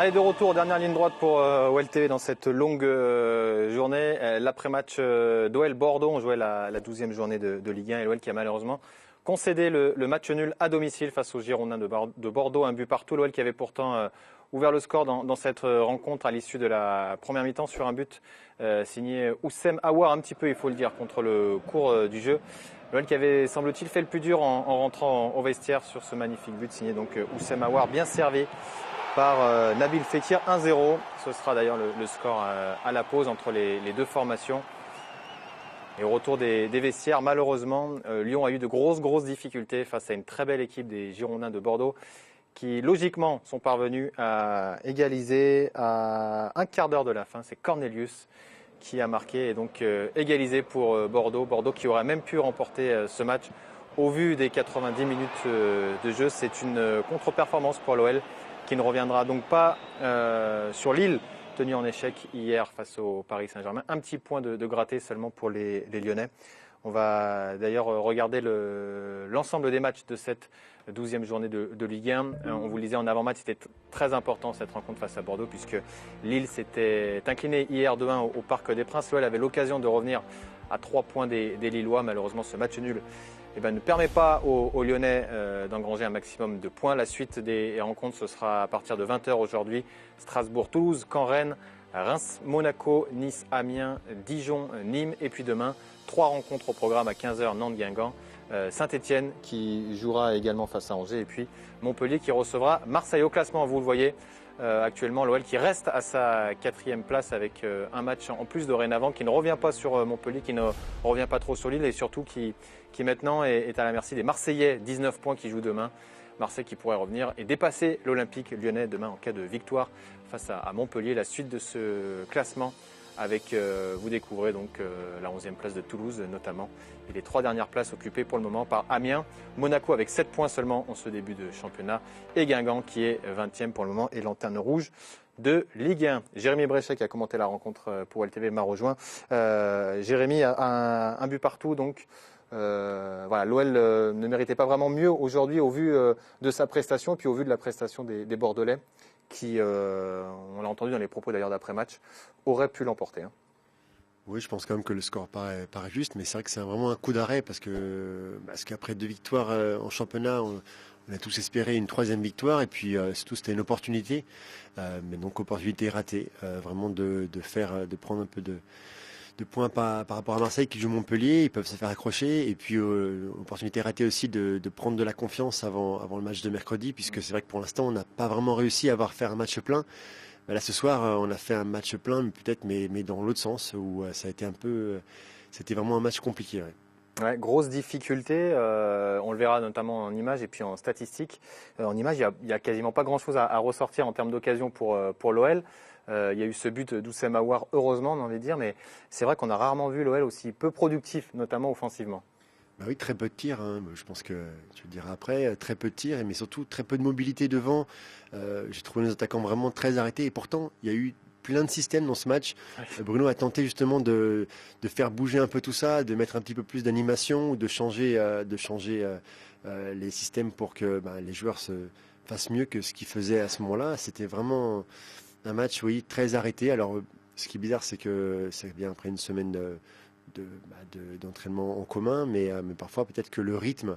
Allez, de retour, dernière ligne droite pour OLTV dans cette longue journée. L'après-match d'OL Bordeaux, on jouait la 12e journée de Ligue 1 et l'OL qui a malheureusement concédé le match nul à domicile face aux Girondins de Bordeaux. Un but partout, l'OL qui avait pourtant ouvert le score dans cette rencontre à l'issue de la première mi-temps sur un but signé Oussem Aouar, un petit peu il faut le dire, contre le cours du jeu. L'OL qui avait, semble-t-il, fait le plus dur en rentrant au vestiaire sur ce magnifique but signé donc Oussem Aouar, bien servi par Nabil Fekir, 1-0. Ce sera d'ailleurs le score à la pause entre les deux formations. Et au retour des vestiaires, malheureusement, Lyon a eu de grosses difficultés face à une très belle équipe des Girondins de Bordeaux qui, logiquement, sont parvenus à égaliser à un quart d'heure de la fin. C'est Cornelius qui a marqué et donc égalisé pour Bordeaux. Bordeaux qui aurait même pu remporter ce match. Au vu des 90 minutes de jeu, c'est une contre-performance pour l'OL qui ne reviendra donc pas sur Lille, tenu en échec hier face au Paris Saint-Germain. Un petit point de gratté seulement pour les Lyonnais. On va d'ailleurs regarder l'ensemble des matchs de cette 12e journée de Ligue 1. On vous le disait en avant-match, c'était très important cette rencontre face à Bordeaux puisque Lille s'était incliné hier 2-1 au Parc des Princes. L'OL avait l'occasion de revenir à 3 points des Lillois. Malheureusement, ce match nul ne permet pas aux Lyonnais d'engranger un maximum de points. La suite des rencontres, ce sera à partir de 20h aujourd'hui. Strasbourg, Toulouse, Caen, Rennes, Reims, Monaco, Nice, Amiens, Dijon, Nîmes. Et puis demain, 3 rencontres au programme à 15h, Nantes, Guingamp. Saint-Etienne qui jouera également face à Angers. Et puis Montpellier qui recevra Marseille. Au classement, vous le voyez, actuellement l'OL qui reste à sa 4e place avec un match en plus dorénavant, qui ne revient pas sur Montpellier, qui ne revient pas trop sur Lille et surtout qui maintenant est à la merci des Marseillais, 19 points qui jouent demain. Marseille qui pourrait revenir et dépasser l'Olympique lyonnais demain en cas de victoire face à Montpellier. La suite de ce classement avec, vous découvrez donc la 11e place de Toulouse notamment et les 3 dernières places occupées pour le moment par Amiens, Monaco avec 7 points seulement en ce début de championnat et Guingamp qui est 20e pour le moment et lanterne rouge de Ligue 1. Jérémy Bréchet qui a commenté la rencontre pour LTV m'a rejoint. Jérémy a un but partout donc. Voilà, l'OL ne méritait pas vraiment mieux aujourd'hui au vu de sa prestation et puis au vu de la prestation des Bordelais qui, on l'a entendu dans les propos d'ailleurs d'après-match, auraient pu l'emporter. Hein. Oui, je pense quand même que le score paraît juste, mais c'est vrai que c'est vraiment un coup d'arrêt parce qu'après 2 victoires en championnat, on a tous espéré une 3e victoire et puis surtout c'était une opportunité, mais donc opportunité ratée, vraiment de prendre un peu de points par rapport à Marseille qui joue Montpellier, ils peuvent se faire accrocher et puis opportunité ratée aussi de prendre de la confiance avant le match de mercredi puisque c'est vrai que pour l'instant on n'a pas vraiment réussi à faire un match plein. Là ce soir on a fait un match plein mais dans l'autre sens où ça a été c'était vraiment un match compliqué. Ouais. Ouais, grosse difficulté, on le verra notamment en images et puis en statistiques. En images, il y a quasiment pas grand-chose à ressortir en termes d'occasion pour l'OL. Il y a eu ce but d'Oussem Aouar, heureusement, on a envie de dire, mais c'est vrai qu'on a rarement vu l'OL aussi peu productif, notamment offensivement. Bah oui, très peu de tirs, hein. Je pense que tu le diras après, très peu de tirs, mais surtout très peu de mobilité devant. J'ai trouvé nos attaquants vraiment très arrêtés et pourtant il y a eu plein de systèmes dans ce match. Bruno a tenté justement de faire bouger un peu tout ça, de mettre un petit peu plus d'animation ou de changer les systèmes pour que les joueurs se fassent mieux que ce qu'ils faisaient à ce moment-là. C'était vraiment un match, oui, très arrêté. Alors, ce qui est bizarre, c'est que c'est bien après une semaine d'entraînement en commun, mais parfois peut-être que le rythme,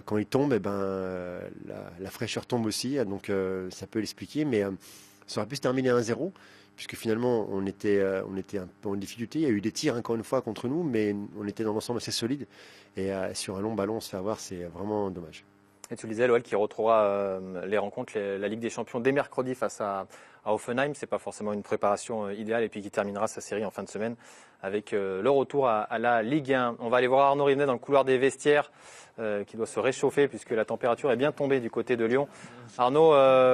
quand il tombe, la fraîcheur tombe aussi. Donc, ça peut l'expliquer, mais ça aurait pu se terminer à 1-0. Puisque finalement on était un peu en difficulté. Il y a eu des tirs encore une fois contre nous, mais on était dans l'ensemble assez solide. Et sur un long ballon, on se fait avoir, c'est vraiment dommage. Et tu le disais, l'OL qui retrouvera les rencontres, la Ligue des Champions dès mercredi face à Hoffenheim. C'est pas forcément une préparation idéale et puis qui terminera sa série en fin de semaine avec le retour à la Ligue 1. On va aller voir Arnaud Rivenet dans le couloir des vestiaires qui doit se réchauffer puisque la température est bien tombée du côté de Lyon. Arnaud,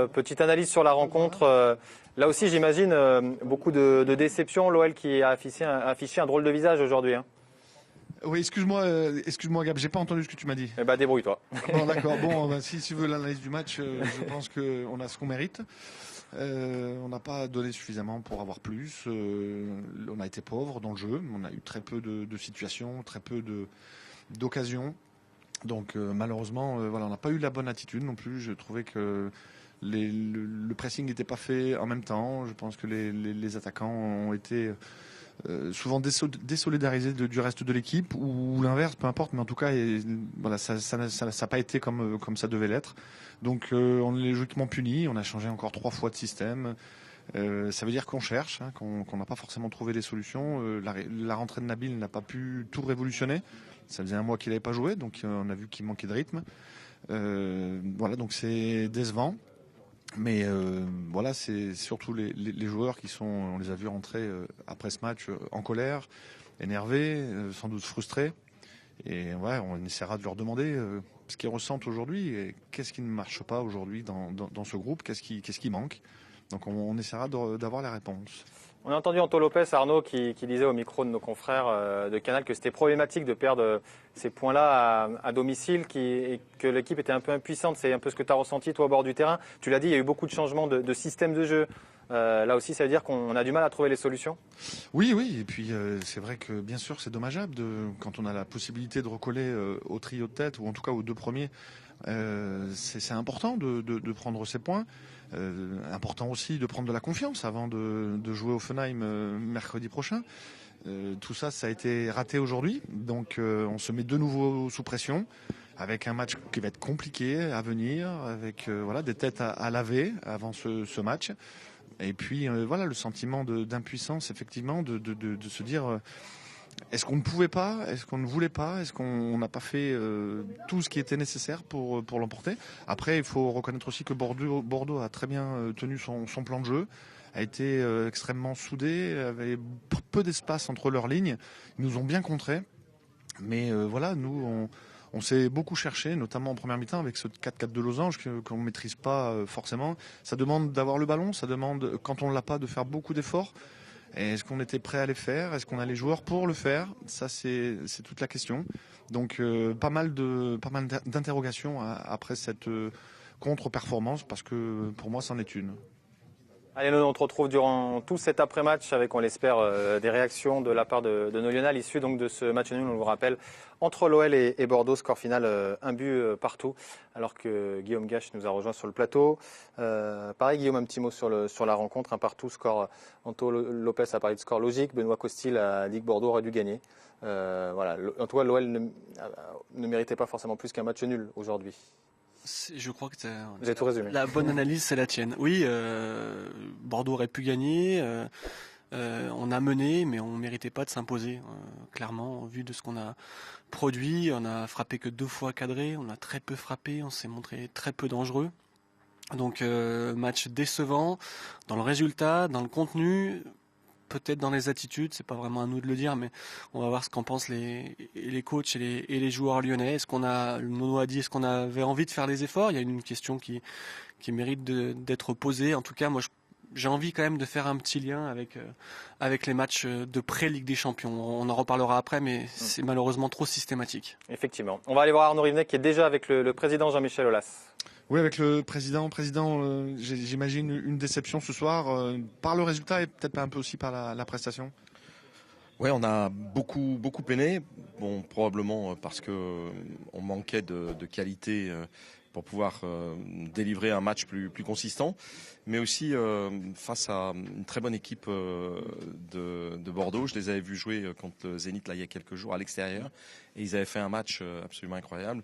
petite analyse sur la rencontre. Là aussi, j'imagine beaucoup de déception. L'OL qui a affiché un drôle de visage aujourd'hui. Hein. Oui, excuse-moi Gab, j'ai pas entendu ce que tu m'as dit. Eh ben, débrouille-toi. Bon, d'accord. Bon, si tu veux l'analyse du match, je pense qu'on a ce qu'on mérite. On n'a pas donné suffisamment pour avoir plus. On a été pauvre dans le jeu. On a eu très peu de situations, très peu d'occasions. Donc malheureusement, voilà, on n'a pas eu la bonne attitude non plus. Je trouvais que le pressing n'était pas fait en même temps. Je pense que les attaquants ont été souvent désolidarisés du reste de l'équipe ou l'inverse, peu importe. Mais en tout cas, voilà, ça n'a pas été comme ça devait l'être. Donc on est logiquement puni. On a changé encore 3 fois de système. Ça veut dire qu'on cherche, hein, qu'on n'a pas forcément trouvé des solutions. La rentrée de Nabil n'a pas pu tout révolutionner. Ça faisait un mois qu'il n'avait pas joué, donc on a vu qu'il manquait de rythme. Voilà, donc c'est décevant. Mais voilà, c'est surtout les joueurs qui sont, on les a vus rentrer après ce match en colère, énervés, sans doute frustrés. Et ouais, on essaiera de leur demander ce qu'ils ressentent aujourd'hui et qu'est-ce qui ne marche pas aujourd'hui dans ce groupe, qu'est-ce qui manque. Donc on essaiera d'avoir la réponse. On a entendu Anto Lopez, Arnaud, qui disait au micro de nos confrères de Canal que c'était problématique de perdre ces points-là à domicile et que l'équipe était un peu impuissante. C'est un peu ce que tu as ressenti, toi, au bord du terrain. Tu l'as dit, il y a eu beaucoup de changements de système de jeu. Là aussi, ça veut dire qu'on a du mal à trouver les solutions? Oui. Et puis, c'est vrai que, bien sûr, c'est dommageable quand on a la possibilité de recoller au trio de tête, ou en tout cas aux 2 premiers. C'est important de prendre ces points. Important aussi de prendre de la confiance avant de jouer au Offenheim mercredi prochain. Tout ça a été raté aujourd'hui. Donc, on se met de nouveau sous pression avec un match qui va être compliqué à venir, avec voilà, des têtes à laver avant ce match. Et puis voilà, le sentiment d'impuissance, effectivement, de se dire est-ce qu'on ne pouvait pas, est-ce qu'on ne voulait pas, est-ce qu'on n'a pas fait tout ce qui était nécessaire pour l'emporter. Après, il faut reconnaître aussi que Bordeaux a très bien tenu son plan de jeu, a été extrêmement soudé, avait peu d'espace entre leurs lignes. Ils nous ont bien contrés. Mais voilà, nous, on s'est beaucoup cherché, notamment en première mi-temps avec ce 4-4 de losange qu'on ne maîtrise pas forcément. Ça demande d'avoir le ballon, ça demande, quand on ne l'a pas, de faire beaucoup d'efforts. Et est-ce qu'on était prêt à les faire? Est-ce qu'on a les joueurs pour le faire? Ça, c'est toute la question. Donc, pas mal d'interrogations après cette contre-performance, parce que pour moi, c'en est une. Allez, nous, on te retrouve durant tout cet après-match avec, on l'espère, des réactions de la part de nos Lyonnais à l'issue donc de ce match nul, on vous rappelle, entre l'OL et Bordeaux, score final 1 but partout, alors que Guillaume Gache nous a rejoint sur le plateau. Pareil, Guillaume, un petit mot sur la rencontre, un partout, score. Anto Lopez a parlé de score logique, Benoît Costil a dit que Bordeaux aurait dû gagner. Voilà. En tout cas, l'OL ne méritait pas forcément plus qu'un match nul aujourd'hui. Je crois que vous avez tout résumé. La bonne analyse, c'est la tienne. Oui, Bordeaux aurait pu gagner. On a mené, mais on ne méritait pas de s'imposer. Clairement, au vu de ce qu'on a produit, on a frappé que 2 fois cadré, on a très peu frappé, on s'est montré très peu dangereux. Donc match décevant dans le résultat, dans le contenu. Peut-être dans les attitudes, c'est pas vraiment à nous de le dire, mais on va voir ce qu'en pensent les coachs et les joueurs lyonnais. Nono a dit, est-ce qu'on avait envie de faire les efforts? Il y a une question qui mérite d'être posée. En tout cas, moi, j'ai envie quand même de faire un petit lien avec les matchs de pré-Ligue des Champions. On en reparlera après, mais c'est malheureusement trop systématique. Effectivement. On va aller voir Arnaud Rivenet qui est déjà avec le président Jean-Michel Aulas. Oui, avec le président. J'imagine une déception ce soir par le résultat et peut-être pas un peu aussi par la prestation. Oui, on a beaucoup peiné. Bon, probablement parce que on manquait de qualité pour pouvoir délivrer un match plus consistant, mais aussi face à une très bonne équipe de Bordeaux. Je les avais vus jouer contre le Zénith là il y a quelques jours à l'extérieur, et ils avaient fait un match absolument incroyable.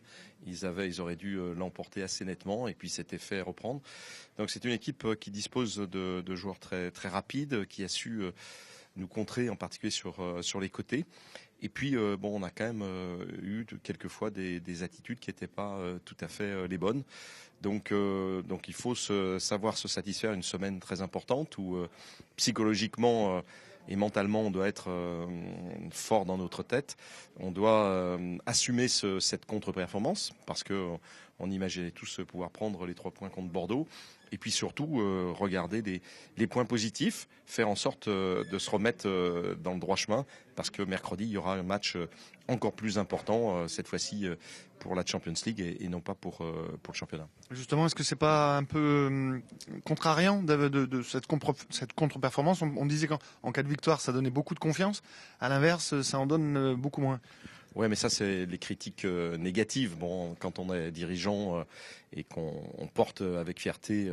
Ils auraient dû l'emporter assez nettement, et puis s'étaient fait reprendre. Donc c'est une équipe qui dispose de joueurs très très rapides, qui a su nous contrer en particulier sur les côtés. Et puis, on a quand même eu quelquefois des attitudes qui n'étaient pas tout à fait les bonnes. Donc il faut savoir se satisfaire une semaine très importante où psychologiquement et mentalement on doit être fort dans notre tête. On doit assumer cette contre-performance parce que on imaginait tous pouvoir prendre les 3 points contre Bordeaux. Et puis surtout, regarder les points positifs, faire en sorte de se remettre dans le droit chemin, parce que mercredi, il y aura un match encore plus important, cette fois-ci pour la Champions League et non pas pour le championnat. Justement, est-ce que c'est pas un peu contrariant de cette contre-performance? On disait qu'en cas de victoire, ça donnait beaucoup de confiance. À l'inverse, ça en donne beaucoup moins. Ouais, mais ça, c'est les critiques négatives. Bon, quand on est dirigeant et qu'on porte avec fierté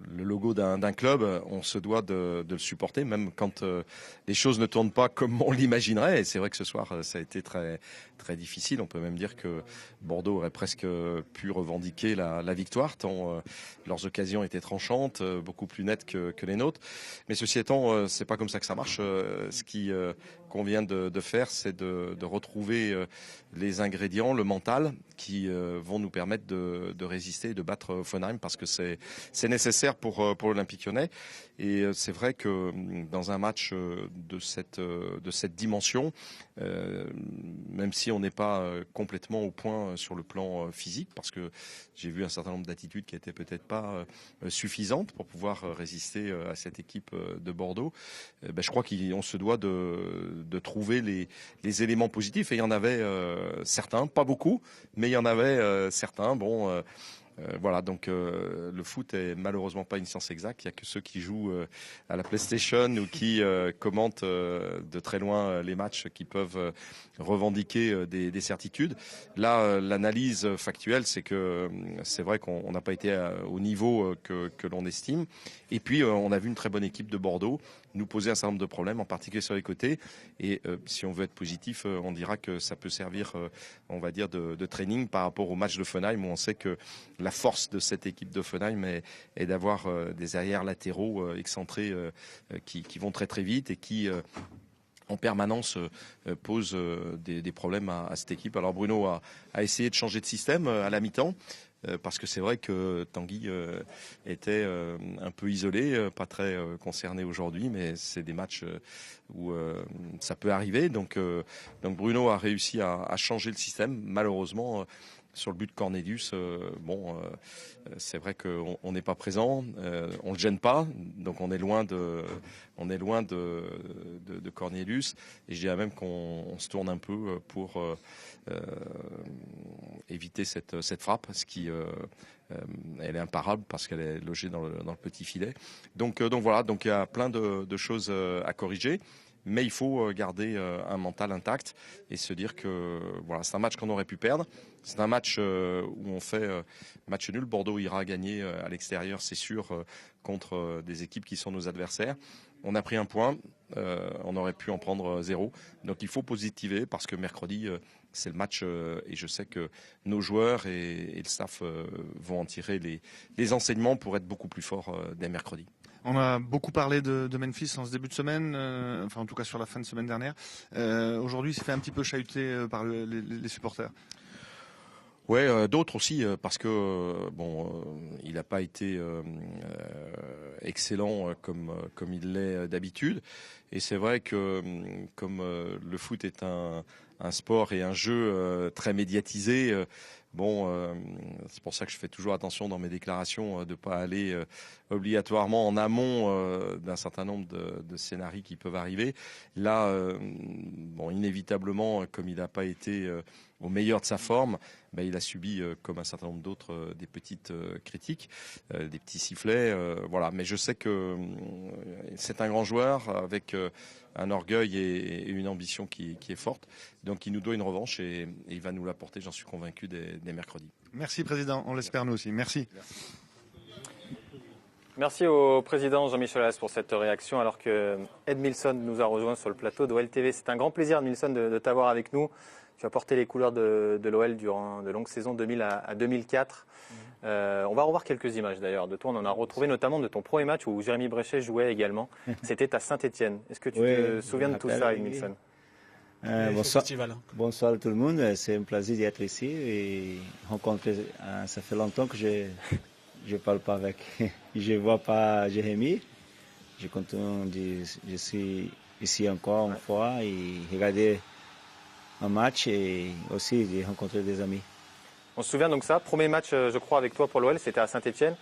le logo d'un club, on se doit de le supporter, même quand les choses ne tournent pas comme on l'imaginerait. Et c'est vrai que ce soir, ça a été très, très difficile. On peut même dire que Bordeaux aurait presque pu revendiquer la victoire, tant leurs occasions étaient tranchantes, beaucoup plus nettes que les nôtres. Mais ceci étant, c'est pas comme ça que ça marche. Ce qui qu'on vient de faire, c'est de retrouver les ingrédients, le mental, qui vont nous permettre de résister et de battre Offenheim, parce que c'est nécessaire pour l'Olympique Lyonnais. Et c'est vrai que dans un match de cette dimension, même si on n'est pas complètement au point sur le plan physique, parce que j'ai vu un certain nombre d'attitudes qui étaient peut-être pas suffisantes pour pouvoir résister à cette équipe de Bordeaux, je crois qu'on se doit de trouver les éléments positifs. Et il y en avait certains, pas beaucoup, mais il y en avait certains. Bon. Voilà, donc le foot est malheureusement pas une science exacte. Il y a que ceux qui jouent à la PlayStation ou qui commentent de très loin les matchs qui peuvent revendiquer des certitudes. Là, l'analyse factuelle, c'est que c'est vrai qu'on n'a pas été au niveau que l'on estime. Et puis, on a vu une très bonne équipe de Bordeaux nous poser un certain nombre de problèmes, en particulier sur les côtés. Et si on veut être positif, on dira que ça peut servir, on va dire, de training par rapport au match d'Offenheim, où on sait que la force de cette équipe d'Offenheim est d'avoir des arrières latéraux excentrés qui vont très très vite et qui en permanence posent des problèmes à cette équipe. Alors Bruno a essayé de changer de système à la mi-temps, parce que c'est vrai que Tanguy était un peu isolé, pas très concerné aujourd'hui, mais c'est des matchs où ça peut arriver. Donc Bruno a réussi à changer le système. Malheureusement, sur le but de Cornelius, c'est vrai qu'on n'est pas présent, on le gêne pas, donc on est loin de Cornelius. Et je dirais même qu'on se tourne un peu pour éviter cette frappe, ce qui elle est imparable parce qu'elle est logée dans le petit filet. Donc voilà, donc il y a plein de choses à corriger. Mais il faut garder un mental intact et se dire que voilà, c'est un match qu'on aurait pu perdre. C'est un match où on fait match nul. Bordeaux ira gagner à l'extérieur, c'est sûr, contre des équipes qui sont nos adversaires. On a pris un point, on aurait pu en prendre 0. Donc il faut positiver parce que mercredi, c'est le match et je sais que nos joueurs et le staff vont en tirer les enseignements pour être beaucoup plus forts dès mercredi. On a beaucoup parlé de Memphis en ce début de semaine, enfin en tout cas sur la fin de semaine dernière. Aujourd'hui, il s'est fait un petit peu chahuter par les supporters. Ouais, d'autres aussi, parce que il n'a pas été excellent comme il l'est d'habitude. Et c'est vrai que comme le foot est un sport et un jeu très médiatisé. C'est pour ça que je fais toujours attention dans mes déclarations de ne pas aller obligatoirement en amont d'un certain nombre de scénarios qui peuvent arriver. Là, inévitablement, comme il n'a pas été au meilleur de sa forme, il a subi, comme un certain nombre d'autres, des petites critiques, des petits sifflets. Voilà. Mais je sais que c'est un grand joueur avec un orgueil et une ambition qui est forte. Donc il nous doit une revanche et il va nous l'apporter, j'en suis convaincu, dès mercredi. Merci Président, on l'espère nous aussi. Merci. Merci au Président Jean-Michel Aulas pour cette réaction alors que Ed Milson nous a rejoint sur le plateau d'OL TV. C'est un grand plaisir, Ed Milson, de t'avoir avec nous. Tu as porté les couleurs de l'OL durant de longues saisons 2000 à 2004. On va revoir quelques images d'ailleurs de toi. On en a retrouvé notamment de ton premier match où Jérémy Bréchet jouait également. C'était à Saint-Etienne. Est-ce que tu te souviens de tout ça, Ed Milson? Bonsoir tout le monde. C'est un plaisir d'être ici et rencontrer. Ça fait longtemps que je parle pas avec. Je vois pas Jérémy. Je continue. Je suis ici encore une fois et regarder un match et aussi de rencontrer des amis. On se souvient donc ça, premier match je crois avec toi pour l'OL, c'était à Saint-Etienne.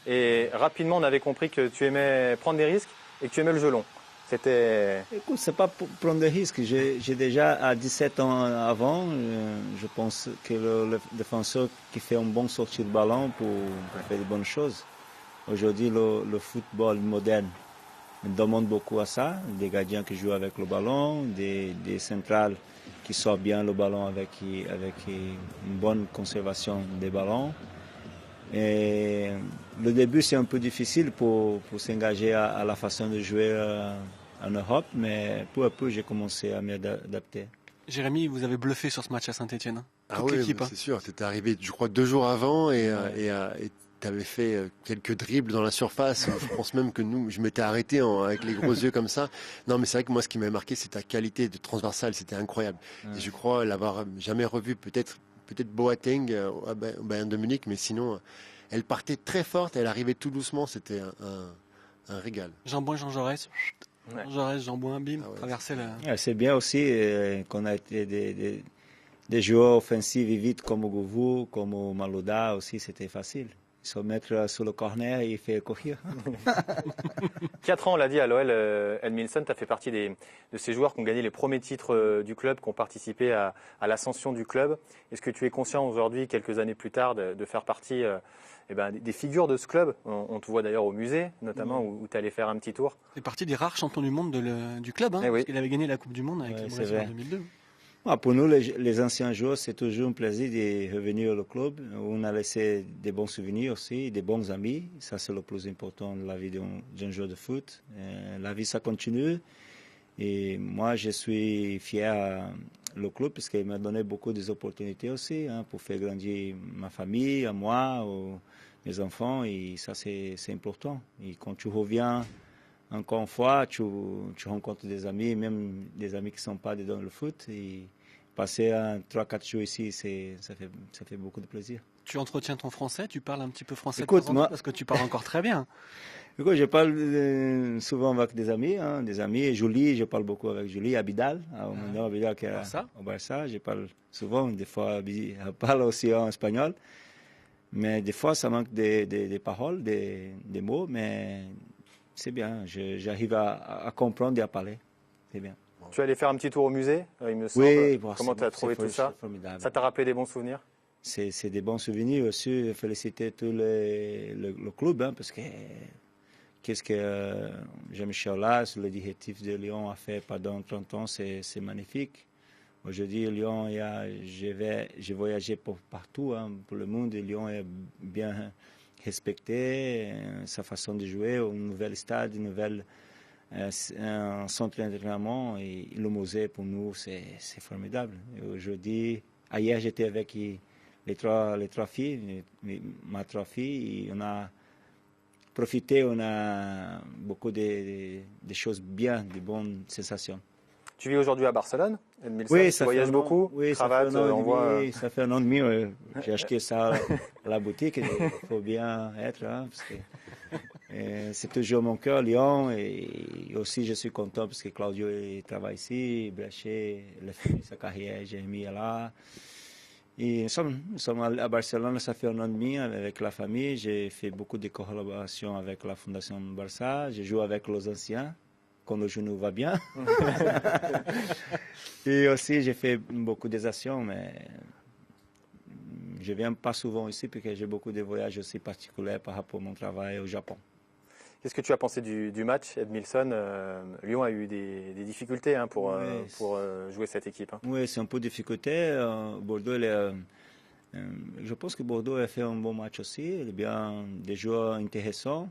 Et rapidement on avait compris que tu aimais prendre des risques et que tu aimais le jeu long. Écoute, c'est pas pour prendre des risques. J'ai déjà à 17 ans avant, je pense que le défenseur qui fait un bon sortie de ballon pour faire de bonnes choses. Aujourd'hui, le football moderne, me demande beaucoup à ça. Des gardiens qui jouent avec le ballon, des centrales qui sortent bien le ballon avec une bonne conservation des ballons. Et le début, c'est un peu difficile pour s'engager à la façon de jouer en Europe, mais peu à peu, j'ai commencé à m'adapter. Jérémy, vous avez bluffé sur ce match à Saint-Etienne. Ah oui, c'est sûr. Tu étais arrivé, je crois, 2 jours avant et tu avais fait quelques dribbles dans la surface. Je pense même que je m'étais arrêté avec les gros yeux comme ça. Non, mais c'est vrai que moi, ce qui m'a marqué, c'est ta qualité de transversale. C'était incroyable. Et je crois l'avoir jamais revu, peut-être Boateng au Bayern de Munich, mais sinon, elle partait très forte. Elle arrivait tout doucement. C'était un régal. Jean Boin, Jean Jaurès. Ouais. Jean Jaurès, Jean Boin, bim, traverser la... C'est bien aussi qu'on a été des joueurs offensifs et vite comme vous, comme Malouda aussi, c'était facile. Se mettre sur le corner et faire courir. 4 ans, on l'a dit à l'OL, Edmilson, tu as fait partie de ces joueurs qui ont gagné les premiers titres du club, qui ont participé à l'ascension du club. Est-ce que tu es conscient aujourd'hui, quelques années plus tard, de faire partie des figures de ce club? On te voit d'ailleurs au musée, notamment, où tu allais faire un petit tour. C'est partie des rares champions du monde du club, hein, parce qu'il avait gagné la Coupe du Monde avec le Brésil en 2002. Pour nous, les anciens joueurs, c'est toujours un plaisir de revenir au club. On a laissé des bons souvenirs aussi, des bons amis. Ça, c'est le plus important de la vie d'un joueur de foot. La vie, ça continue. Et moi, je suis fier le club parce qu'il m'a donné beaucoup d'opportunités aussi pour faire grandir ma famille, à moi, mes enfants. Et ça, c'est important. Et quand tu reviens encore une fois, tu rencontres des amis, même des amis qui ne sont pas dans le foot. Et passer 3-4 jours ici, ça fait beaucoup de plaisir. Tu entretiens ton français, tu parles un petit peu français parce que tu parles encore très bien. Écoute, je parle souvent avec des amis. Julie, je parle beaucoup avec Julie, Abidal, Abidal qui est au Barça. Je parle souvent, des fois, je parle aussi en espagnol. Mais des fois, ça manque des paroles, des mots, mais c'est bien. J'arrive à comprendre et à parler. C'est bien. Tu es allé faire un petit tour au musée, il me semble. Oui, comment tu as trouvé tout ça? Formidable. Ça t'a rappelé des bons souvenirs? C'est des bons souvenirs aussi. Féliciter tout le club, parce que qu'est-ce que Jean-Michel Aulas, le directif de Lyon, a fait pendant 30 ans, c'est magnifique. Aujourd'hui, Lyon, j'ai voyagé partout, pour le monde. Lyon est bien respecté, sa façon de jouer, un nouvel stade, un centre d'entraînement et le musée pour nous c'est formidable. Aujourd'hui, hier j'étais avec les trois filles, ma 3 filles, et on a profité, on a beaucoup de choses bien, de bonnes sensations. Tu vis aujourd'hui à Barcelone, Edmilson? Oui, tu voyages beaucoup, cravate, ça fait un an et demi, j'ai acheté ça à la boutique, il faut bien être, parce que c'est toujours mon cœur, Lyon, et aussi je suis content parce que Claudio il travaille ici, Blaché, il a fini sa carrière, Jérémy est là. Et nous sommes à Barcelone, ça fait un an et demi avec la famille, j'ai fait beaucoup de collaborations avec la Fondation Barça, je joue avec les anciens, quand le genou va bien. Et aussi j'ai fait beaucoup des actions, mais je ne viens pas souvent ici parce que j'ai beaucoup de voyages aussi particuliers par rapport à mon travail au Japon. Qu'est-ce que tu as pensé du match, Edmilson? Lyon a eu des difficultés pour jouer cette équipe. Oui, c'est un peu de difficulté. Bordeaux, je pense que Bordeaux a fait un bon match aussi. Il y a bien des joueurs intéressants.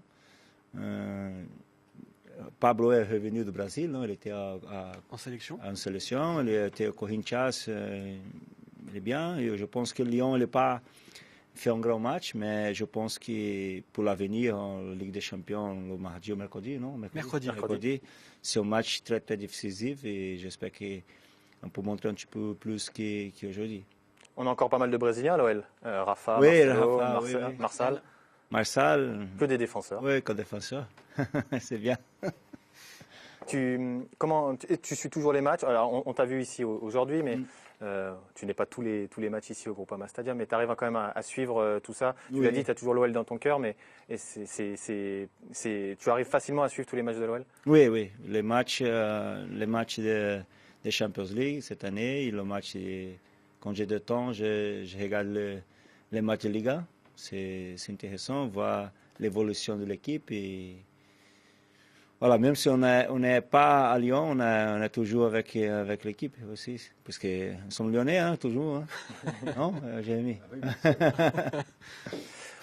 Pablo est revenu du Brésil, non? Il était en sélection. Il était au Corinthians. Il est bien. Et je pense que Lyon n'a pas fait un grand match, mais je pense que pour l'avenir, en Ligue des Champions, le mardi ou mercredi, non? Mercredi. C'est un match très, très décisif et j'espère qu'on peut montrer un petit peu plus qu'aujourd'hui. On a encore pas mal de Brésiliens à l'OL. Rafa, Marçal. Que des défenseurs. Oui, que des défenseurs. C'est bien. Tu suis toujours les matchs? Alors, on t'a vu ici aujourd'hui, mais tu n'es pas tous les matchs ici au Groupama Stadium, mais tu arrives quand même à suivre tout ça. Tu l'as dit, tu as toujours l'OL dans ton cœur, mais tu arrives facilement à suivre tous les matchs de l'OL? Oui. Les matchs de Champions League cette année, et le match, quand j'ai de temps, je regarde les matchs de Liga. C'est intéressant, voir l'évolution de l'équipe et voilà, même si on n'est pas à Lyon, on est toujours avec l'équipe aussi. Parce que nous sommes lyonnais, hein, toujours. Hein. Non, Jérémy?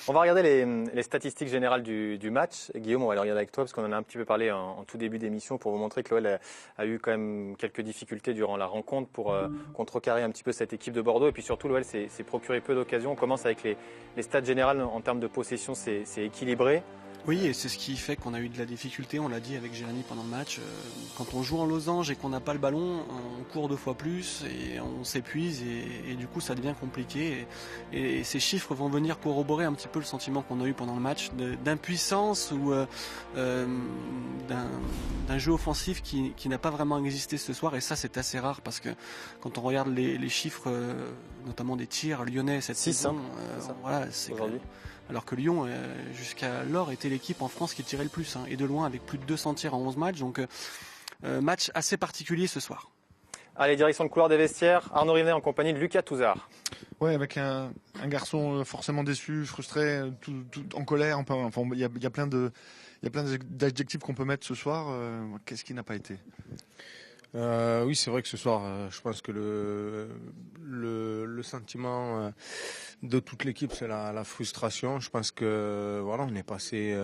On va regarder les statistiques générales du match. Guillaume, on va les regarder avec toi parce qu'on en a un petit peu parlé en tout début d'émission pour vous montrer que l'OL a eu quand même quelques difficultés durant la rencontre pour contrecarrer un petit peu cette équipe de Bordeaux. Et puis surtout, l'OL s'est procuré peu d'occasions. On commence avec les stats générales en termes de possession, c'est équilibré. Oui, et c'est ce qui fait qu'on a eu de la difficulté, on l'a dit avec Jérémy pendant le match. Quand on joue en losange et qu'on n'a pas le ballon, on court 2 fois plus et on s'épuise et du coup ça devient compliqué. Et ces chiffres vont venir corroborer un petit peu le sentiment qu'on a eu pendant le match d'impuissance ou d'un jeu offensif qui n'a pas vraiment existé ce soir. Et ça c'est assez rare parce que quand on regarde les chiffres, notamment des tirs lyonnais cette saison, voilà, c'est aujourd'hui. Alors que Lyon, jusqu'alors, était l'équipe en France qui tirait le plus, et de loin, avec plus de 200 tirs en 11 matchs. Donc, match assez particulier ce soir. Allez, direction le couloir des vestiaires. Arnaud Rivet en compagnie de Lucas Touzard. Ouais, avec un garçon forcément déçu, frustré, tout en colère. Enfin, il y a plein d'adjectifs qu'on peut mettre ce soir. Qu'est-ce qui n'a pas été ? Oui, c'est vrai que ce soir, je pense que le sentiment de toute l'équipe, c'est la frustration. Je pense que voilà, on est passé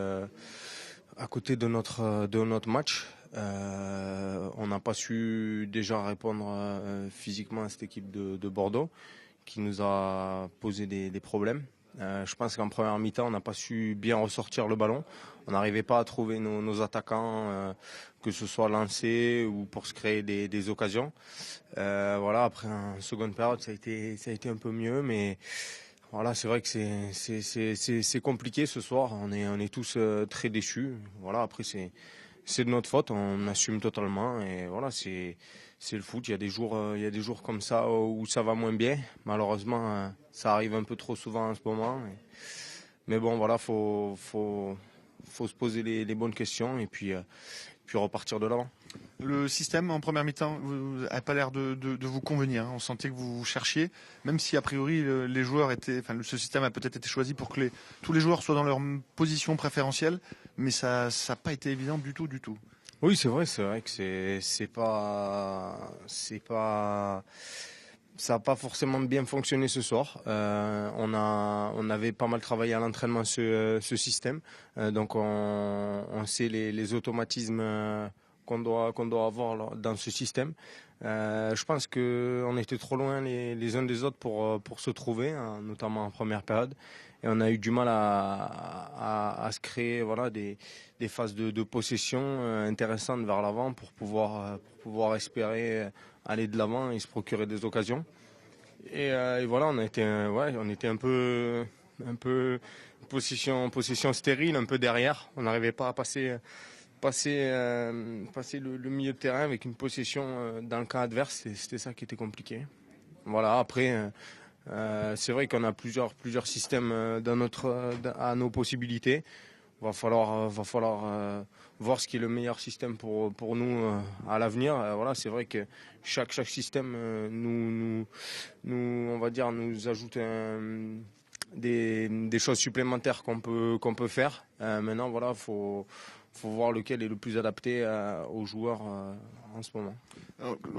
à côté de notre match. On n'a pas su déjà répondre physiquement à cette équipe de Bordeaux, qui nous a posé des problèmes. Je pense qu'en première mi-temps, on n'a pas su bien ressortir le ballon. On n'arrivait pas à trouver nos attaquants, que ce soit lancés ou pour se créer des occasions. Voilà, après en seconde période, ça a été un peu mieux, mais voilà, c'est vrai que c'est compliqué ce soir. On est tous très déçus. Voilà, après c'est de notre faute, on assume totalement et voilà, c'est le foot. Il y a des jours comme ça où ça va moins bien. Malheureusement, ça arrive un peu trop souvent en ce moment. Mais bon, voilà, faut se poser les bonnes questions et puis repartir de l'avant. Le système en première mi-temps n'a pas l'air de vous convenir. On sentait que vous cherchiez, même si a priori les joueurs ce système a peut-être été choisi pour que tous les joueurs soient dans leur position préférentielle, mais ça n'a pas été évident du tout. Oui, c'est vrai que c'est pas ça n'a pas forcément bien fonctionné ce soir. On avait pas mal travaillé à l'entraînement ce système, donc on sait les automatismes qu'on doit avoir dans ce système. Je pense qu'on était trop loin les uns des autres pour se trouver, notamment en première période. Et on a eu du mal à se créer des phases de possession intéressantes vers l'avant pour pouvoir espérer aller de l'avant et se procurer des occasions. Et voilà, on était un peu possession stérile, un peu derrière. On n'arrivait pas à passer le milieu de terrain avec une possession dans le camp adverse. C'était ça qui était compliqué. Voilà, après, c'est vrai qu'on a plusieurs systèmes à nos possibilités. Va falloir voir ce qui est le meilleur système pour nous à l'avenir. Voilà, c'est vrai que chaque système nous on va dire nous ajoute des choses supplémentaires qu'on peut faire. Maintenant, voilà, faut voir lequel est le plus adapté aux joueurs en ce moment.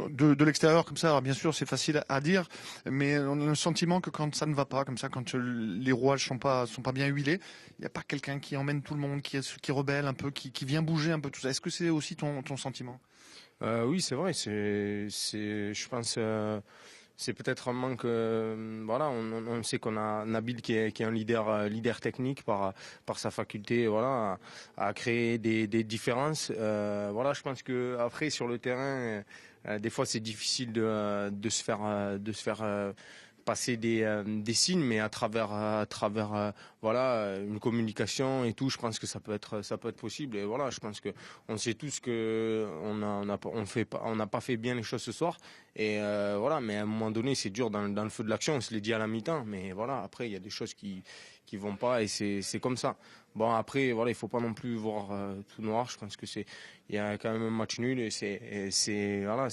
De l'extérieur comme ça, alors bien sûr c'est facile à dire, mais on a le sentiment que quand ça ne va pas, comme ça, quand les rouages sont pas bien huilés, il n'y a pas quelqu'un qui emmène tout le monde, qui rebelle un peu, qui vient bouger un peu tout ça. Est-ce que c'est aussi ton sentiment ? Oui, c'est vrai. Je pense. C'est peut-être un manque. Voilà, on sait qu'on a Nabil qui est un leader technique par sa faculté, voilà, à créer des différences. Voilà, je pense que après sur le terrain, des fois c'est difficile de se faire passer des signes, mais à travers voilà une communication et tout, je pense que ça peut être possible. Et voilà, je pense que on sait tous que on n'a pas fait bien les choses ce soir. Et voilà, mais à un moment donné, c'est dur dans le feu de l'action. On se l'est dit à la mi-temps, mais voilà, après il y a des choses qui qui vont pas et c'est comme ça. Bon après voilà, il faut pas non plus voir tout noir. Je pense que il y a quand même un match nul et voilà,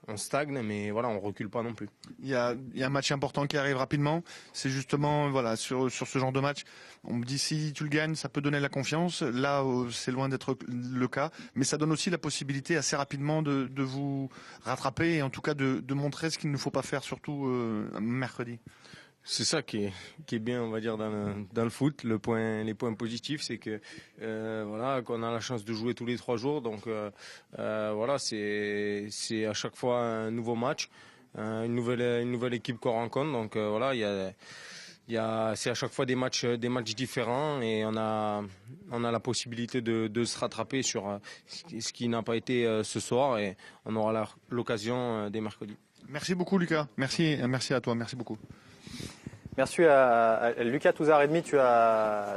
on stagne mais voilà, on recule pas non plus. Il y a un match important qui arrive rapidement. C'est justement voilà sur ce genre de match. On me dit si tu le gagnes, ça peut donner la confiance. Là, c'est loin d'être le cas, mais ça donne aussi la possibilité assez rapidement de vous rattraper et en tout cas de montrer ce qu'il ne faut pas faire, surtout mercredi. C'est ça qui est bien, on va dire, dans le foot. Les points positifs, c'est que voilà, qu'on a la chance de jouer tous les 3 jours. Donc voilà, c'est à chaque fois un nouveau match, une nouvelle équipe qu'on rencontre. Donc voilà, c'est à chaque fois des matchs différents et on a la possibilité de se rattraper sur ce qui n'a pas été ce soir et on aura l'occasion dès mercredi. Merci beaucoup Lucas. Merci à toi. Merci beaucoup. Merci à Lucas Touzard-Edmi.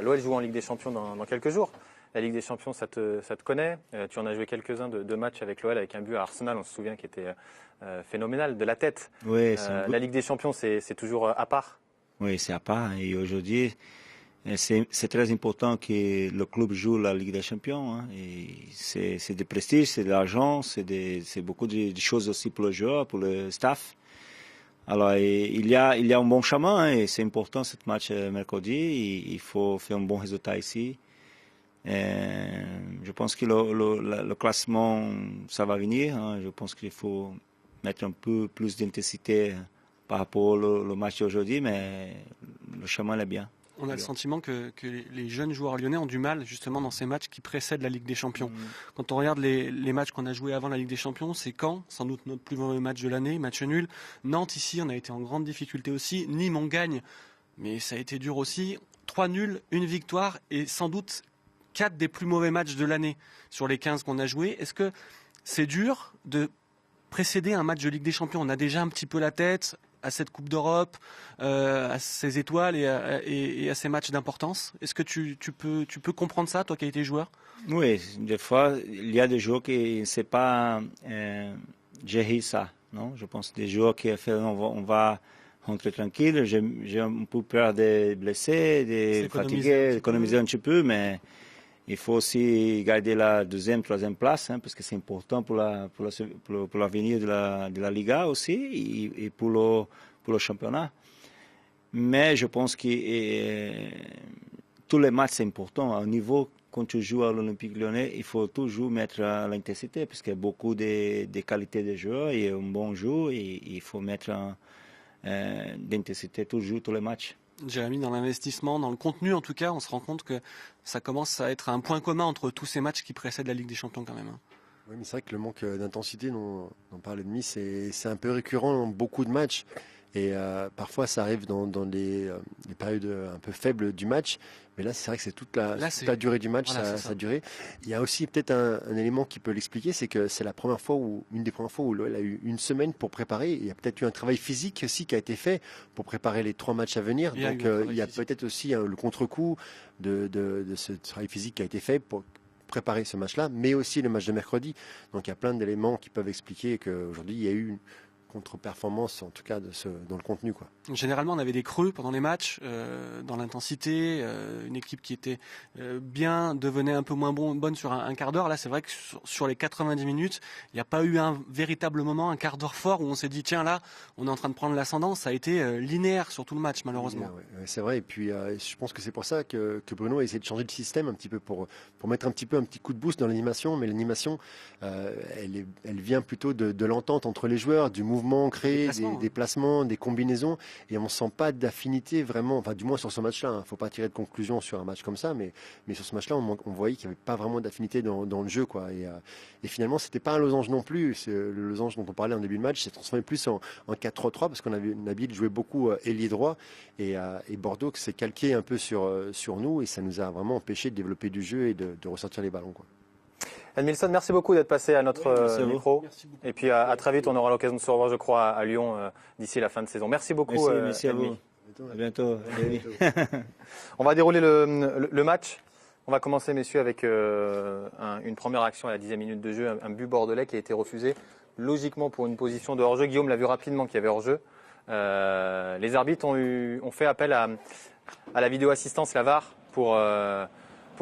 L'OL joue en Ligue des Champions dans quelques jours. La Ligue des Champions, ça te connaît. Tu en as joué quelques-uns de matchs avec l'OL, avec un but à Arsenal, on se souvient, qui était phénoménal, de la tête. Oui, la Ligue des Champions, c'est toujours à part. Oui, c'est à part. Et aujourd'hui, c'est très important que le club joue la Ligue des Champions. Hein. Et c'est de prestige, c'est de l'argent, c'est beaucoup de choses aussi pour le joueur, pour le staff. Alors, il y a un bon chemin hein, et c'est important ce match mercredi. Il faut faire un bon résultat ici. Je pense que le classement, ça va venir. Hein. Je pense qu'il faut mettre un peu plus d'intensité par rapport au match d'aujourd'hui, mais le chemin est bien. On a le sentiment que les jeunes joueurs lyonnais ont du mal justement dans ces matchs qui précèdent la Ligue des Champions. Quand on regarde les matchs qu'on a joués avant la Ligue des Champions, c'est Caen, sans doute notre plus mauvais match de l'année, match nul. Nantes ici, on a été en grande difficulté aussi. Nîmes, on gagne, mais ça a été dur aussi. 3 nuls, 1 victoire et sans doute 4 des plus mauvais matchs de l'année sur les 15 qu'on a joués. Est-ce que c'est dur de précéder un match de Ligue des Champions? On a déjà un petit peu la tête à cette Coupe d'Europe, à ces étoiles et à ces matchs d'importance. Est-ce que tu peux comprendre ça, toi qui as été joueur? Oui, des fois, il y a des joueurs qui ne savent pas gérer ça. Non? Je pense des joueurs qui on va rentrer tranquille. J'ai un peu peur de blesser, de fatiguer, d'économiser un petit peu, mais il faut aussi garder la 2e, 3e place, hein, parce que c'est important pour l'avenir de la Liga aussi et pour le championnat. Mais je pense que tous les matchs sont importants. Au niveau, quand tu joues à l'Olympique Lyonnais, il faut toujours mettre l'intensité, parce qu'il y a beaucoup de qualités de joueurs et un bon jeu, et il faut mettre d'intensité toujours tous les matchs. Jérémy, dans l'investissement, dans le contenu en tout cas, on se rend compte que ça commence à être un point commun entre tous ces matchs qui précèdent la Ligue des Champions quand même. Oui, mais c'est vrai que le manque d'intensité dont parlait Demi, c'est un peu récurrent dans beaucoup de matchs. Et parfois, ça arrive dans des périodes un peu faibles du match. Mais là, c'est vrai que c'est toute la durée du match, voilà, ça a duré. Il y a aussi peut-être un élément qui peut l'expliquer, c'est que c'est une des premières fois où l'OL a eu une semaine pour préparer. Il y a peut-être eu un travail physique aussi qui a été fait pour préparer les 3 matchs à venir. Donc, il y a peut-être aussi le contre-coup de ce travail physique qui a été fait pour préparer ce match-là, mais aussi le match de mercredi. Donc, il y a plein d'éléments qui peuvent expliquer qu'aujourd'hui, il y a eu une contre-performance, en tout cas dans le contenu, quoi. Généralement, on avait des creux pendant les matchs, dans l'intensité. Une équipe qui était bien devenait un peu moins bonne sur un quart d'heure. Là, c'est vrai que sur les 90 minutes, il n'y a pas eu un véritable moment, un quart d'heure fort où on s'est dit tiens, là, on est en train de prendre l'ascendant. Ça a été linéaire sur tout le match, malheureusement. Ouais, c'est vrai. Et puis, je pense que c'est pour ça que Bruno a essayé de changer de système un petit peu pour mettre un petit coup de boost dans l'animation. Mais l'animation, elle vient plutôt de l'entente entre les joueurs, du mouvement créé, des placements, des combinaisons. Et on ne sent pas d'affinité vraiment, enfin du moins sur ce match-là. Il ne faut pas tirer de conclusion sur un match comme ça, mais sur ce match-là, on voyait qu'il n'y avait pas vraiment d'affinité dans le jeu, quoi. Et finalement, c'était pas un losange non plus. Le losange dont on parlait en début de match s'est transformé plus en 4-3-3 parce qu'on avait Nabil joué beaucoup ailier droit et Bordeaux s'est calqué un peu sur nous et ça nous a vraiment empêché de développer du jeu et de ressortir les ballons, quoi. Edmilson, merci beaucoup d'être passé à notre micro. Et puis à très vite, on aura l'occasion de se revoir, je crois, à Lyon d'ici la fin de saison. Merci beaucoup. Merci à vous. À bientôt. On va dérouler le match. On va commencer, messieurs, avec une première action à la 10e minute de jeu, un but bordelais qui a été refusé logiquement pour une position de hors-jeu. Guillaume l'a vu rapidement qu'il y avait hors-jeu. Les arbitres ont fait appel à la vidéo assistance, la VAR, pour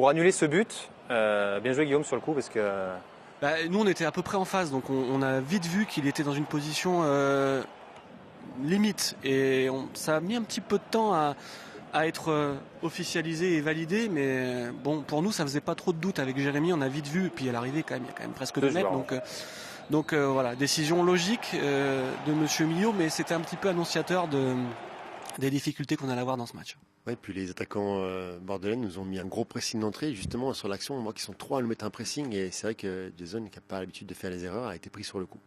annuler ce but. Bien joué Guillaume sur le coup parce que... Nous on était à peu près en phase, donc on a vite vu qu'il était dans une position limite et ça a mis un petit peu de temps à être officialisé et validé, mais bon, pour nous ça faisait pas trop de doute avec Jérémy, on a vite vu, et puis à l'arrivée quand même, il y a quand même presque 2 mètres, donc voilà, décision logique de Monsieur Millot, mais c'était un petit peu annonciateur des difficultés qu'on allait avoir dans ce match. Ouais, puis les attaquants bordelais nous ont mis un gros pressing d'entrée. Justement, sur l'action, on voit qu'ils sont 3 à nous mettre un pressing. Et c'est vrai que Jason, qui n'a pas l'habitude de faire les erreurs, a été pris sur le coup.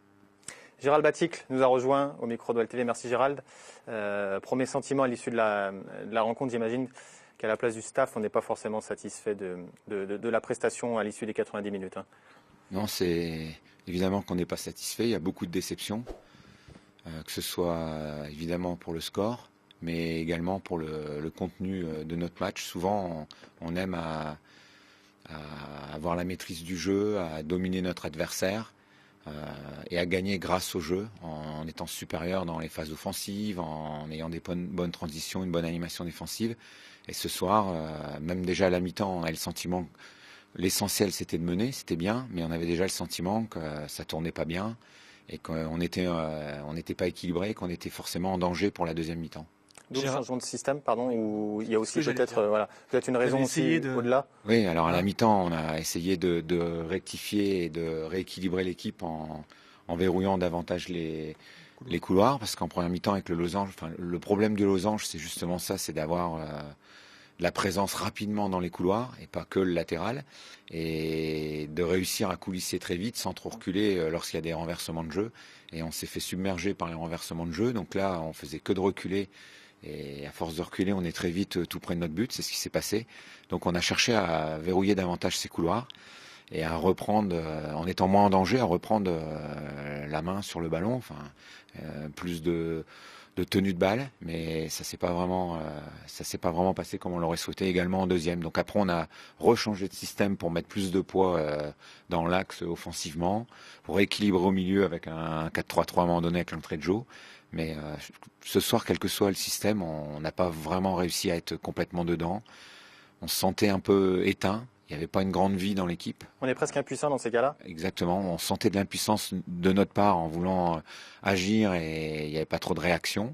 Gérald Baticle nous a rejoint au micro de LTV. Merci Gérald. Premier sentiment à l'issue de la rencontre, j'imagine qu'à la place du staff, on n'est pas forcément satisfait de la prestation à l'issue des 90 minutes. Hein. Non, c'est évidemment qu'on n'est pas satisfait. Il y a beaucoup de déceptions, que ce soit évidemment pour le score, mais également pour le contenu de notre match. Souvent, on aime à avoir la maîtrise du jeu, à dominer notre adversaire et à gagner grâce au jeu, en étant supérieur dans les phases offensives, en ayant des bonnes transitions, une bonne animation défensive. Et ce soir, même déjà à la mi-temps, on a le sentiment que l'essentiel c'était de mener, c'était bien, mais on avait déjà le sentiment que ça tournait pas bien et qu'on n'était pas équilibré, qu'on était forcément en danger pour la deuxième mi-temps. D'où le changement de système, pardon, où il y a aussi peut-être une raison aussi au-delà. Oui, alors à la mi-temps, on a essayé de rectifier et de rééquilibrer l'équipe en verrouillant davantage les couloirs, parce qu'en première mi-temps avec le losange, le problème du losange, c'est justement ça, c'est d'avoir de la présence rapidement dans les couloirs et pas que le latéral, et de réussir à coulisser très vite sans trop reculer lorsqu'il y a des renversements de jeu. Et on s'est fait submerger par les renversements de jeu, donc là, on faisait que de reculer. Et à force de reculer, on est très vite tout près de notre but, c'est ce qui s'est passé. Donc on a cherché à verrouiller davantage ces couloirs et à reprendre, en étant moins en danger, à reprendre la main sur le ballon, plus de tenue de balle, mais ça s'est pas vraiment passé comme on l'aurait souhaité également en deuxième. Donc après on a rechangé de système pour mettre plus de poids dans l'axe offensivement, pour équilibrer au milieu avec un 4-3-3 à un moment donné avec l'entrée de jeu. Mais ce soir, quel que soit le système, on n'a pas vraiment réussi à être complètement dedans. On se sentait un peu éteint. Il n'y avait pas une grande vie dans l'équipe. On est presque impuissant dans ces cas-là. Exactement. On sentait de l'impuissance de notre part en voulant agir et il n'y avait pas trop de réaction.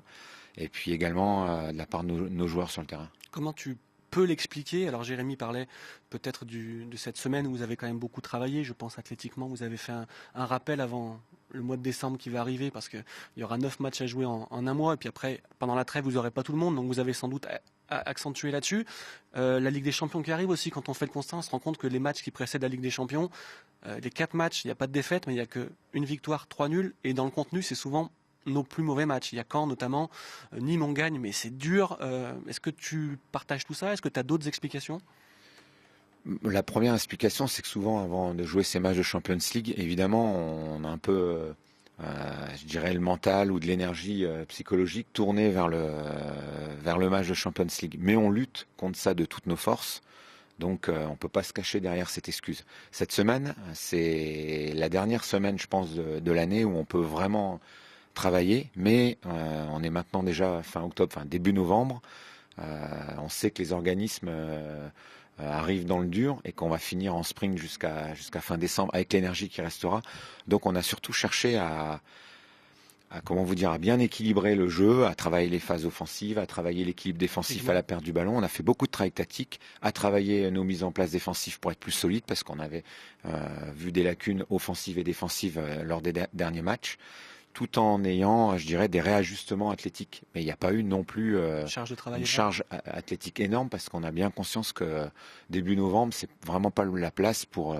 Et puis également de la part de nos joueurs sur le terrain. Comment tu peux l'expliquer? Alors Jérémy parlait peut-être de cette semaine où vous avez quand même beaucoup travaillé. Je pense athlétiquement, vous avez fait un rappel avant le mois de décembre qui va arriver, parce qu'il y aura 9 matchs à jouer en un mois, et puis après, pendant la trêve, vous n'aurez pas tout le monde, donc vous avez sans doute accentué là-dessus. La Ligue des Champions qui arrive aussi, quand on fait le constat, on se rend compte que les matchs qui précèdent la Ligue des Champions, les 4 matchs, il n'y a pas de défaite, mais il n'y a qu'une victoire, 3 nuls, et dans le contenu, c'est souvent nos plus mauvais matchs. Il y a Caen notamment, Nîmes on gagne, mais c'est dur. Est-ce que tu partages tout ça? Est-ce que tu as d'autres explications? La première explication, c'est que souvent, avant de jouer ces matchs de Champions League, évidemment, on a un peu, je dirais, le mental ou de l'énergie psychologique tournée vers le match de Champions League. Mais on lutte contre ça de toutes nos forces. Donc, on ne peut pas se cacher derrière cette excuse. Cette semaine, c'est la dernière semaine, je pense, de l'année où on peut vraiment travailler. Mais on est maintenant déjà fin octobre, début novembre. On sait que les organismes arrive dans le dur et qu'on va finir en sprint jusqu'à fin décembre avec l'énergie qui restera. Donc on a surtout cherché à bien équilibrer le jeu, à travailler les phases offensives, à travailler l'équilibre défensif à la perte du ballon. On a fait beaucoup de travail tactique, à travailler nos mises en place défensives pour être plus solides, parce qu'on avait vu des lacunes offensives et défensives lors des derniers matchs, tout en ayant, je dirais, des réajustements athlétiques. Mais il n'y a pas eu non plus une charge athlétique énorme, parce qu'on a bien conscience que début novembre, c'est vraiment pas la place pour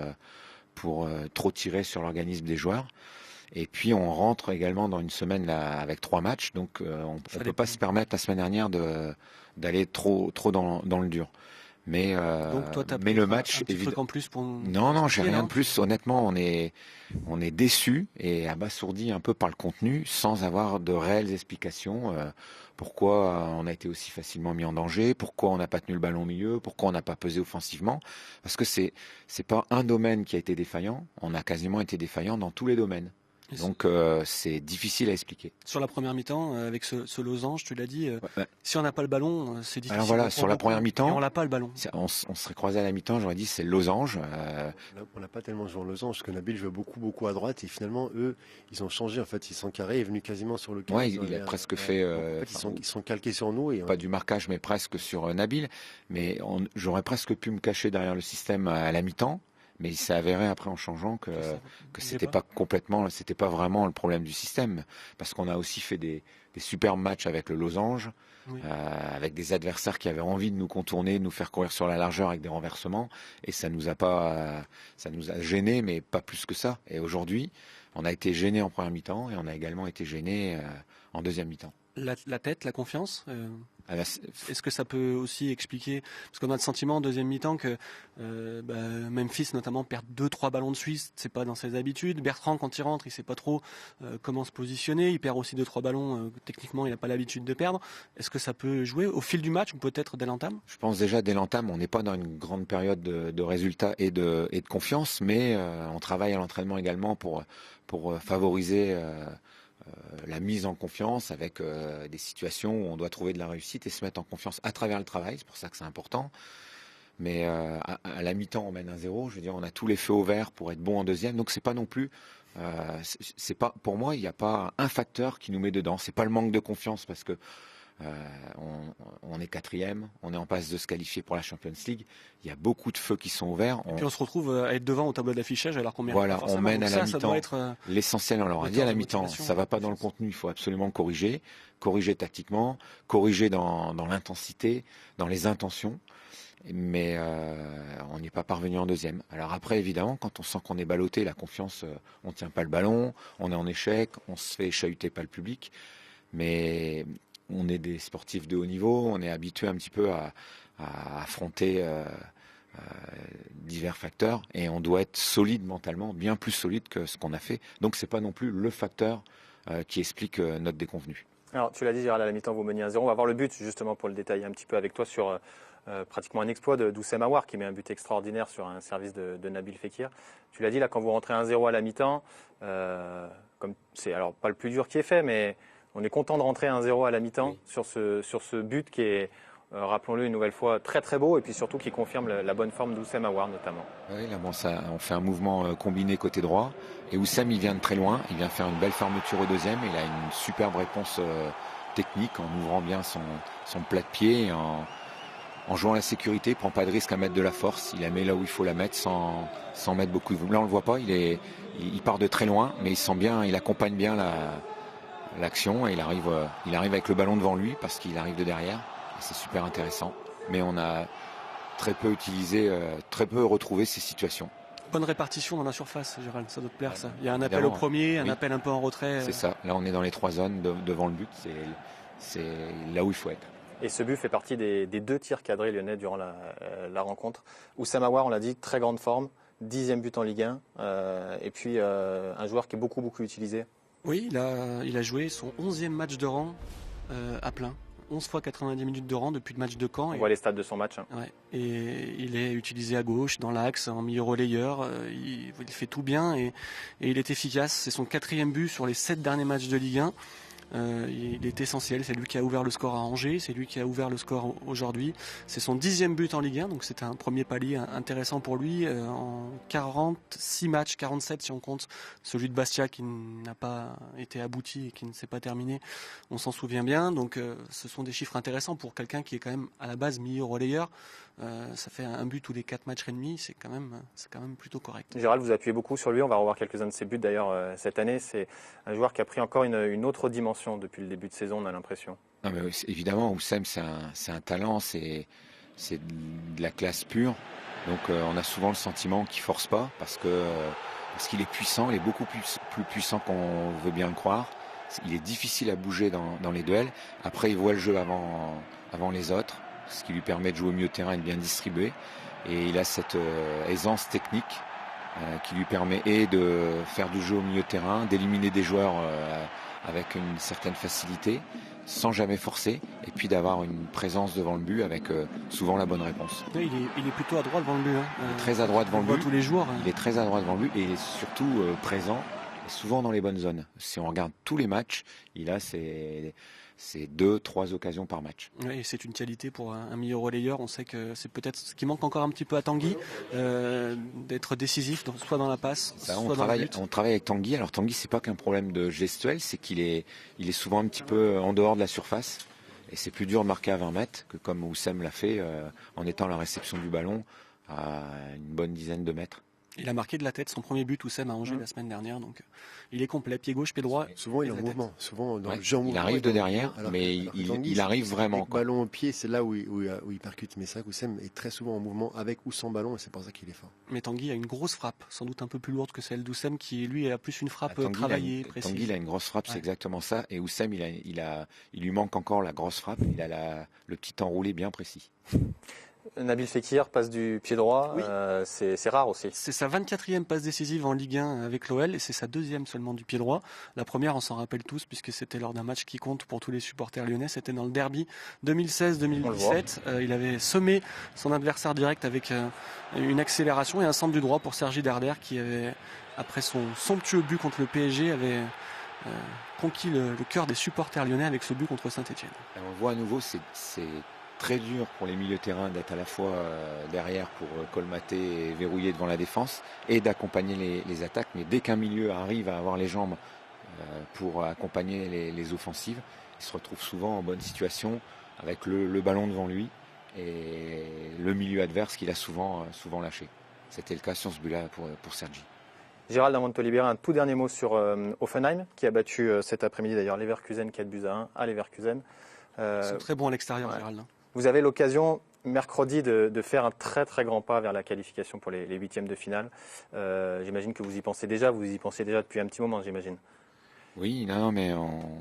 trop tirer sur l'organisme des joueurs. Et puis on rentre également dans une semaine là, avec 3 matchs, donc on ne peut pas se permettre la semaine dernière d'aller trop dans le dur. Mais donc toi, t'as le match, un petit truc en plus pour... Non, j'ai rien de plus. Honnêtement, on est déçus et abasourdis un peu par le contenu, sans avoir de réelles explications. Pourquoi on a été aussi facilement mis en danger, pourquoi on n'a pas tenu le ballon au milieu, pourquoi on n'a pas pesé offensivement. Parce que c'est pas un domaine qui a été défaillant. On a quasiment été défaillant dans tous les domaines. Donc c'est difficile à expliquer. Sur la première mi-temps, avec ce losange, tu l'as dit, si on n'a pas le ballon, c'est difficile. Alors voilà, sur la première mi-temps, on n'a pas le ballon. On serait croisé à la mi-temps, j'aurais dit c'est le losange. On n'a pas tellement joué en losange, parce que Nabil jouait beaucoup à droite, et finalement, eux, ils ont changé. En fait, Sankaré est venu quasiment sur le camp. Ouais, il a presque fait... en fait, ils sont calqués sur nous. Et pas du marquage, mais presque sur Nabil. Mais j'aurais presque pu me cacher derrière le système à la mi-temps. Mais il s'est avéré après en changeant que c'était pas vraiment le problème du système, parce qu'on a aussi fait des superbes matchs avec le losange, avec des adversaires qui avaient envie de nous contourner, de nous faire courir sur la largeur avec des renversements, et ça nous a gênés, mais pas plus que ça. Et aujourd'hui, on a été gênés en première mi-temps et on a également été gênés en deuxième mi-temps. La tête, la confiance est-ce que ça peut aussi expliquer, parce qu'on a le sentiment en deuxième mi-temps que Memphis notamment perd 2-3 ballons de Suisse, c'est pas dans ses habitudes. Bertrand, quand il rentre, il sait pas trop comment se positionner, il perd aussi 2-3 ballons, techniquement il n'a pas l'habitude de perdre. Est-ce que ça peut jouer au fil du match ou peut-être dès l'entame? Je pense déjà dès l'entame, on n'est pas dans une grande période de résultats et de confiance, mais on travaille à l'entraînement également pour favoriser la mise en confiance avec des situations où on doit trouver de la réussite et se mettre en confiance à travers le travail. C'est pour ça que c'est important. Mais à la mi-temps, on mène 1-0. Je veux dire, on a tous les feux au vert pour être bon en deuxième. Donc c'est pas non plus. C'est pas, pour moi, il n'y a pas un facteur qui nous met dedans. C'est pas le manque de confiance, parce que on est quatrième, on est en passe de se qualifier pour la Champions League. Il y a beaucoup de feux qui sont ouverts. Et puis on se retrouve à être devant au tableau d'affichage alors qu'on mène. Voilà, on mène à la mi-temps. L'essentiel, on leur a dit à la mi-temps, ça va pas dans le contenu, il faut absolument corriger tactiquement, corriger dans l'intensité, dans les intentions. Mais on n'est pas parvenu en deuxième. Alors après, évidemment, quand on sent qu'on est ballotté, la confiance, on tient pas le ballon, on est en échec, on se fait chahuter par le public. Mais on est des sportifs de haut niveau, on est habitué un petit peu à affronter divers facteurs, et on doit être solide mentalement, bien plus solide que ce qu'on a fait. Donc c'est pas non plus le facteur qui explique notre déconvenue. Alors tu l'as dit, Gérald, à la mi-temps vous meniez 1-0. On va voir le but justement pour le détailler un petit peu avec toi sur pratiquement un exploit d'Oussem Aouar qui met un but extraordinaire sur un service de Nabil Fekir. Tu l'as dit, là, quand vous rentrez 1-0 à la mi-temps, comme c'est alors pas le plus dur qui est fait, mais on est content de rentrer 1-0 à la mi-temps sur ce but qui est, rappelons-le une nouvelle fois, très très beau, et puis surtout qui confirme la bonne forme d'Oussem Aouar notamment. Oui, là, on fait un mouvement combiné côté droit, et Oussem, il vient de très loin, il vient faire une belle fermeture au deuxième, il a une superbe réponse technique en ouvrant bien son plat de pied, et en jouant la sécurité, il prend pas de risque à mettre de la force, il la met là où il faut la mettre sans mettre beaucoup de volume. Là, on le voit pas, il part de très loin, mais il sent bien, il accompagne bien l'action, et il arrive avec le ballon devant lui parce qu'il arrive de derrière. C'est super intéressant. Mais on a très peu retrouvé ces situations. Bonne répartition dans la surface, Gérald, ça doit te plaire ça. Il y a un appel au premier, un appel un peu en retrait. C'est ça. Là, on est dans les 3 zones devant le but. C'est là où il faut être. Et ce but fait partie des 2 tirs cadrés lyonnais durant la rencontre. Oussem Aouar, on l'a dit, très grande forme, 10e but en Ligue 1, et puis un joueur qui est beaucoup utilisé. Oui, il a joué son 11e match de rang à plein. 11 fois 90 minutes de rang depuis le match de Caen. On voit les stats de son match. Ouais. Et il est utilisé à gauche, dans l'axe, en milieu relayeur. Il fait tout bien et il est efficace. C'est son 4e but sur les 7 derniers matchs de Ligue 1. Il est essentiel, c'est lui qui a ouvert le score à Angers, c'est lui qui a ouvert le score aujourd'hui. C'est son 10e but en Ligue 1, donc c'est un premier palier intéressant pour lui. En 46 matchs, 47 si on compte celui de Bastia qui n'a pas été abouti et qui ne s'est pas terminé, on s'en souvient bien. Donc ce sont des chiffres intéressants pour quelqu'un qui est quand même à la base milieu relayeur. Ça fait un but tous les 4 matchs et demi, c'est quand même plutôt correct. Gérald, vous appuyez beaucoup sur lui, on va revoir quelques-uns de ses buts d'ailleurs cette année. C'est un joueur qui a pris encore une autre dimension depuis le début de saison, on a l'impression. Non, mais évidemment, Oussem, c'est un talent, c'est de la classe pure. Donc on a souvent le sentiment qu'il force pas parce qu'il est puissant, il est beaucoup plus puissant qu'on veut bien le croire. Il est difficile à bouger dans les duels. Après, il voit le jeu avant les autres, ce qui lui permet de jouer au milieu de terrain et de bien distribuer. Et il a cette aisance technique qui lui permet de faire du jeu au milieu de terrain, d'éliminer des joueurs avec une certaine facilité, sans jamais forcer, et puis d'avoir une présence devant le but avec souvent la bonne réponse. Oui, il est plutôt à droite devant le but. Il est très à droite devant le but. Tous les jours. Il est très à droite devant le but et il est surtout présent est souvent dans les bonnes zones. Si on regarde tous les matchs, il a c'est 2-3 occasions par match. Oui, c'est une qualité pour un milieu relayeur. On sait que c'est peut-être ce qui manque encore un petit peu à Tanguy, d'être décisif, soit dans la passe, soit dans le but. On travaille avec Tanguy. Alors Tanguy, c'est pas qu'un problème de gestuel, c'est qu'il est souvent un petit peu en dehors de la surface. Et c'est plus dur de marquer à 20 mètres que comme Oussem l'a fait en étant à la réception du ballon à une bonne dizaine de mètres. Il a marqué de la tête son premier but, Oussem, à Angers la semaine dernière. Donc, il est complet, pied gauche, pied droit. Souvent, il est en mouvement. Souvent, dans le jeu en mouvement. Il arrive de derrière, mais il arrive vraiment. Avec ballon au pied, c'est là où il percute. Mais c'est vrai qu'Oussem est très souvent en mouvement avec ou sans ballon, et c'est pour ça qu'il est fort. Mais Tanguy a une grosse frappe, sans doute un peu plus lourde que celle d'Oussem, qui lui a plus une frappe travaillée, précise. Tanguy, il a une grosse frappe, c'est exactement ça. Et Oussem, il lui manque encore la grosse frappe. Il a le petit enroulé bien précis. Nabil Fekir passe du pied droit, oui. C'est rare aussi. C'est sa 24e passe décisive en Ligue 1 avec l'OL et c'est sa 2e seulement du pied droit. La première, on s'en rappelle tous puisque c'était lors d'un match qui compte pour tous les supporters lyonnais, c'était dans le derby 2016-2017. Il avait semé son adversaire direct avec une accélération et un centre du droit pour Sergi Darder qui avait, après son somptueux but contre le PSG, avait conquis le cœur des supporters lyonnais avec ce but contre Saint-Etienne. On voit à nouveau, c'est très dur pour les milieux de terrain d'être à la fois derrière pour colmater et verrouiller devant la défense et d'accompagner les attaques. Mais dès qu'un milieu arrive à avoir les jambes pour accompagner les offensives, il se retrouve souvent en bonne situation avec le ballon devant lui et le milieu adverse qu'il a souvent lâché. C'était le cas sur ce but-là pour Sergi. Gérald Amontolibiera, un tout dernier mot sur Hoffenheim qui a battu cet après-midi d'ailleurs Leverkusen 4-1 à Leverkusen. C'est très bon à l'extérieur, ouais. Gérald. Vous avez l'occasion mercredi de faire un très très grand pas vers la qualification pour les huitièmes de finale. J'imagine que vous y pensez déjà depuis un petit moment, j'imagine. Oui, non, mais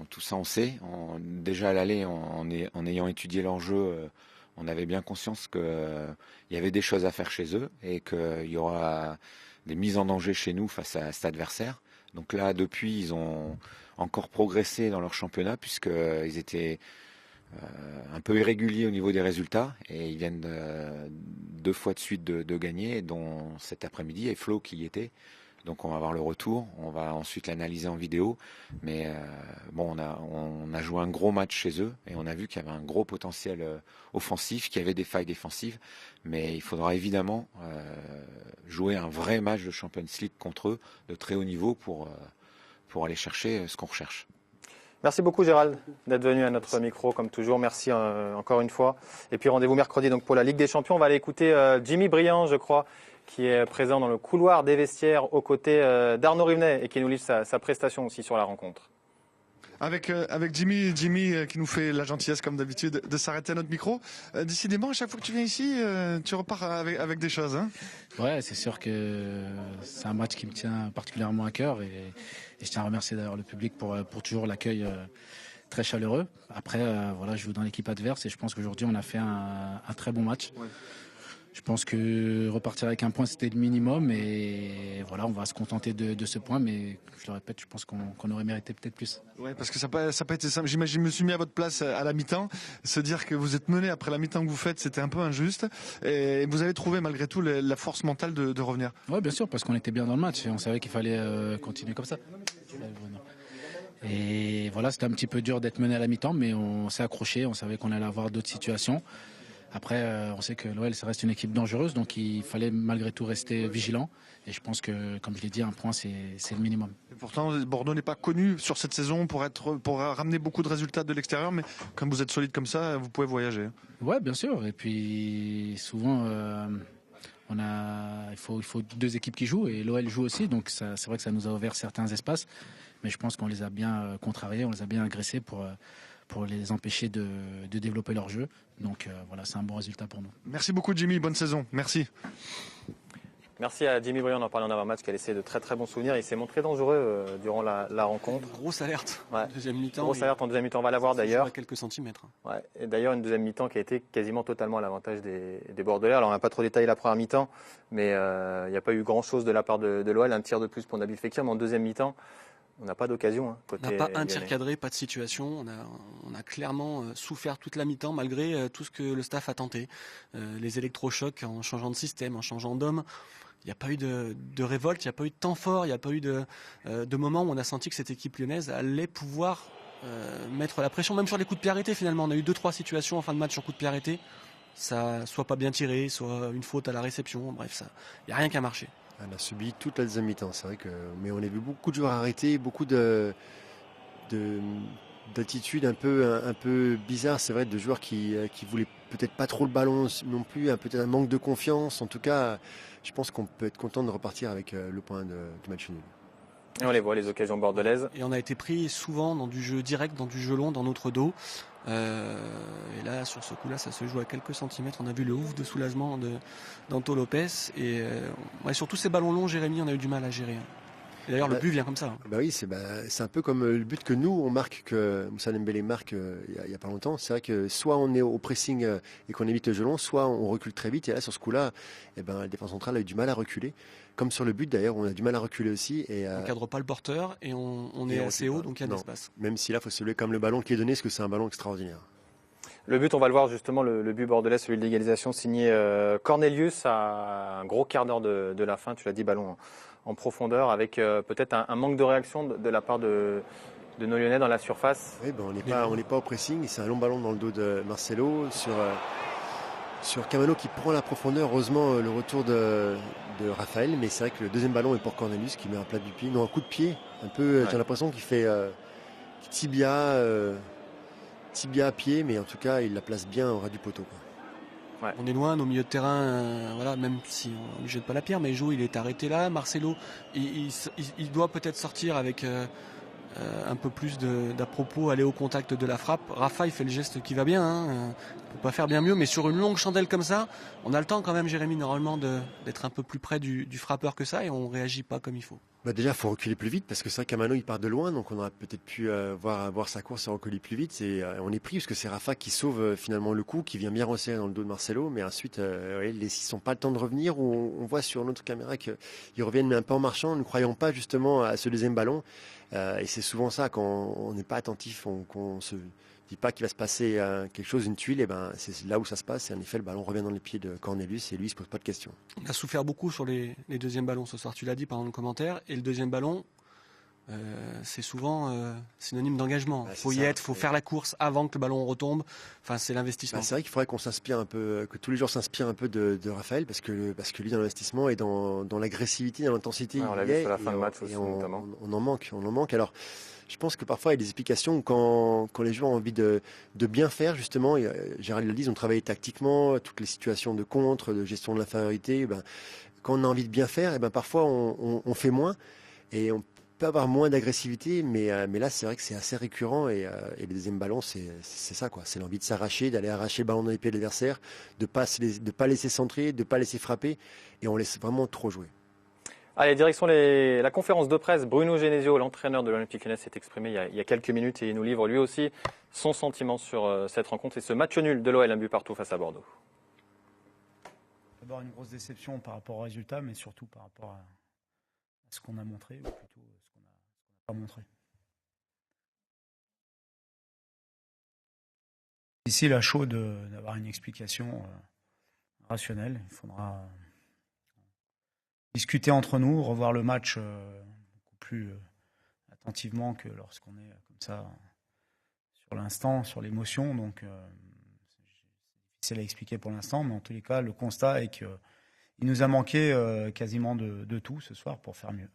tout ça on sait. Déjà à l'aller, en ayant étudié leur jeu, on avait bien conscience qu'il y avait des choses à faire chez eux et qu'il y aura des mises en danger chez nous face à cet adversaire. Donc là, depuis, ils ont encore progressé dans leur championnat puisqu'ils étaient un peu irréguliers au niveau des résultats et ils viennent 2 fois de suite de gagner, dont cet après-midi et Flo qui y était. Donc on va voir le retour, on va ensuite l'analyser en vidéo, mais bon, on a joué un gros match chez eux et on a vu qu'il y avait un gros potentiel offensif, qu'il y avait des failles défensives, mais il faudra évidemment jouer un vrai match de Champions League contre eux de très haut niveau pour aller chercher ce qu'on recherche. Merci beaucoup Gérald d'être venu à notre micro comme toujours. Merci encore une fois. Et puis rendez-vous mercredi donc pour la Ligue des Champions. On va aller écouter Jimmy Briand, je crois, qui est présent dans le couloir des vestiaires aux côtés d'Arnaud Rivenet et qui nous livre sa prestation aussi sur la rencontre. Avec Jimmy qui nous fait la gentillesse comme d'habitude de s'arrêter à notre micro. Décidément, à chaque fois que tu viens ici, tu repars avec des choses. Hein. Ouais, c'est sûr que c'est un match qui me tient particulièrement à cœur et je tiens à remercier d'ailleurs le public pour toujours l'accueil très chaleureux. Après, voilà, je joue dans l'équipe adverse et je pense qu'aujourd'hui on a fait un très bon match. Ouais. Je pense que repartir avec un point, c'était le minimum. Et voilà, on va se contenter de ce point. Mais je le répète, je pense qu'on aurait mérité peut-être plus. Ouais, parce que ça n'a pas été simple. J'imagine, je me suis mis à votre place à la mi-temps. Se dire que vous êtes mené après la mi-temps que vous faites, c'était un peu injuste. Et vous avez trouvé malgré tout la force mentale de revenir. Oui, bien sûr, parce qu'on était bien dans le match. Et on savait qu'il fallait continuer comme ça. Et voilà, c'était un petit peu dur d'être mené à la mi-temps. Mais on s'est accroché. On savait qu'on allait avoir d'autres situations. Après, on sait que l'OL, ça reste une équipe dangereuse, donc il fallait malgré tout rester vigilant. Et je pense que, comme je l'ai dit, un point, c'est le minimum. Et pourtant, Bordeaux n'est pas connu sur cette saison pour ramener beaucoup de résultats de l'extérieur, mais comme vous êtes solide comme ça, vous pouvez voyager. Ouais, bien sûr. Et puis, souvent, il faut 2 équipes qui jouent, et l'OL joue aussi, donc c'est vrai que ça nous a ouvert certains espaces. Mais je pense qu'on les a bien contrariés, on les a bien agressés pour les empêcher de développer leur jeu. Donc voilà, c'est un bon résultat pour nous. Merci beaucoup Jimmy, bonne saison, merci. Merci à Jimmy Briand, on en parlait en avant-match, qui a laissé de très très bons souvenirs. Il s'est montré dangereux durant la rencontre. Grosse alerte en deuxième mi-temps. Grosse alerte en deuxième mi-temps, on va la voir d'ailleurs. À quelques centimètres. Ouais. Et d'ailleurs, une deuxième mi-temps qui a été quasiment totalement à l'avantage des Bordelais. Alors on n'a pas trop détaillé la première mi-temps, mais il n'y a pas eu grand-chose de la part de l'OL. Un tir de plus pour Nabil Fekir, mais en deuxième mi-temps, on n'a pas d'occasion. Hein, on n'a pas un tir cadré, pas de situation. On a clairement souffert toute la mi-temps malgré tout ce que le staff a tenté. Les électrochocs en changeant de système, en changeant d'homme. il n'y a pas eu de révolte, il n'y a pas eu de temps fort, il n'y a pas eu de moment où on a senti que cette équipe lyonnaise allait pouvoir mettre la pression, même sur les coups de pied arrêtés finalement. On a eu 2-3 situations en fin de match sur coups de pied arrêtés. Ça soit pas bien tiré, soit une faute à la réception. Bref, il n'y a rien qui a marché. Elle a subi toute la deuxième mi-temps, c'est vrai que. Mais on a vu beaucoup de joueurs arrêtés, beaucoup d'attitudes un peu bizarres, c'est vrai, de joueurs qui voulaient peut-être pas trop le ballon non plus, peut-être un manque de confiance. En tout cas, je pense qu'on peut être content de repartir avec le point de match nul. Et on les voit, les occasions bordelaises. Et on a été pris souvent dans du jeu direct, dans du jeu long, dans notre dos. Et là, sur ce coup-là, ça se joue à quelques centimètres. On a vu le ouf de soulagement d'Anto Lopez. Et surtout ces ballons longs, Jérémy, on a eu du mal à gérer. Et d'ailleurs, le but vient comme ça. Bah oui, c'est un peu comme le but que nous, on marque, que Moussa Dembélé marque il n'y a pas longtemps. C'est vrai que soit on est au pressing et qu'on évite le jeu long, soit on recule très vite. Et là, sur ce coup-là, la défense centrale a eu du mal à reculer. Comme sur le but, d'ailleurs, on a du mal à reculer aussi. Et, on ne cadre pas le porteur et on est assez haut, donc il y a de l'espace. Même si là, il faut se lever comme le ballon qui est donné, parce que c'est un ballon extraordinaire. Le but, on va le voir justement, le but bordelais, celui de l'égalisation, signé Cornelius à un gros quart d'heure de la fin. Tu l'as dit, ballon en profondeur, avec peut-être un manque de réaction de la part de nos Lyonnais dans la surface. Oui, on n'est pas au pressing. C'est un long ballon dans le dos de Marcelo sur Camano qui prend la profondeur. Heureusement, le retour de Raphaël, mais c'est vrai que le deuxième ballon est pour Cornelius qui met un plat du pied, non, un coup de pied, un peu. Ouais. J'ai l'impression qu'il fait tibia à pied, mais en tout cas, il la place bien au ras du poteau, quoi. Ouais. On est loin, nos milieux de terrain, même si on ne jette pas la pierre, mais Jo, il est arrêté là. Marcelo, il doit peut-être sortir avec un peu plus d'à propos, aller au contact de la frappe. Rafa, il fait le geste qui va bien, il ne peut pas faire bien mieux, mais sur une longue chandelle comme ça, on a le temps quand même, Jérémy, normalement, d'être un peu plus près du frappeur que ça, et on ne réagit pas comme il faut. Déjà, il faut reculer plus vite, parce que ça, Camano, il part de loin, donc on aurait peut-être pu voir sa course et reculer plus vite. On est pris, parce que c'est Rafa qui sauve finalement le coup, qui vient bien resserrer dans le dos de Marcelo, mais ensuite, ils ne sont pas le temps de revenir. On voit sur notre caméra qu'ils reviennent, mais un peu en marchant, ne croyant pas justement à ce deuxième ballon. Et c'est souvent ça, quand on n'est pas attentif, qu'on se dit pas qu'il va se passer quelque chose, une tuile, et c'est là où ça se passe. Et en effet, le ballon revient dans les pieds de Cornelius et lui, il se pose pas de questions. On a souffert beaucoup sur les deuxièmes ballons ce soir, tu l'as dit pendant le commentaire. Et le deuxième ballon, c'est souvent synonyme d'engagement. Il faut y être, il faut faire la course avant que le ballon retombe. Enfin, c'est l'investissement. C'est vrai qu'il faudrait qu'on s'inspire un peu, que tous les joueurs s'inspirent un peu de Raphaël, parce que lui, dans l'investissement et dans l'agressivité, dans l'intensité, on l'a vu sur la fin de match aussi, notamment. On en manque. Alors, je pense que parfois il y a des explications quand les joueurs ont envie de bien faire, justement. Gérald le dit, ils ont travaillé tactiquement, toutes les situations de contre, de gestion de l'infériorité. Quand on a envie de bien faire, parfois on fait moins et on peut avoir moins d'agressivité, mais là c'est vrai que c'est assez récurrent et les deuxièmes ballons c'est ça, quoi. C'est l'envie de s'arracher, d'aller arracher le ballon dans les pieds de l'adversaire, de pas laisser centrer, de pas laisser frapper, et on laisse vraiment trop jouer. Allez, direction la conférence de presse. Bruno Genesio, l'entraîneur de l'Olympique Lyonnais, s'est exprimé il y a quelques minutes et il nous livre lui aussi son sentiment sur cette rencontre et ce match nul de l'OL, un but partout face à Bordeaux. D'abord une grosse déception par rapport au résultat, mais surtout par rapport à ce qu'on a montré, ou plutôt ce qu'on n'a pas montré. Difficile à chaud d'avoir une explication rationnelle. Il faudra discuter entre nous, revoir le match beaucoup plus attentivement que lorsqu'on est comme ça sur l'instant, sur l'émotion. Donc c'est difficile à expliquer pour l'instant, mais en tous les cas, le constat est qu'il nous a manqué quasiment de tout ce soir pour faire mieux.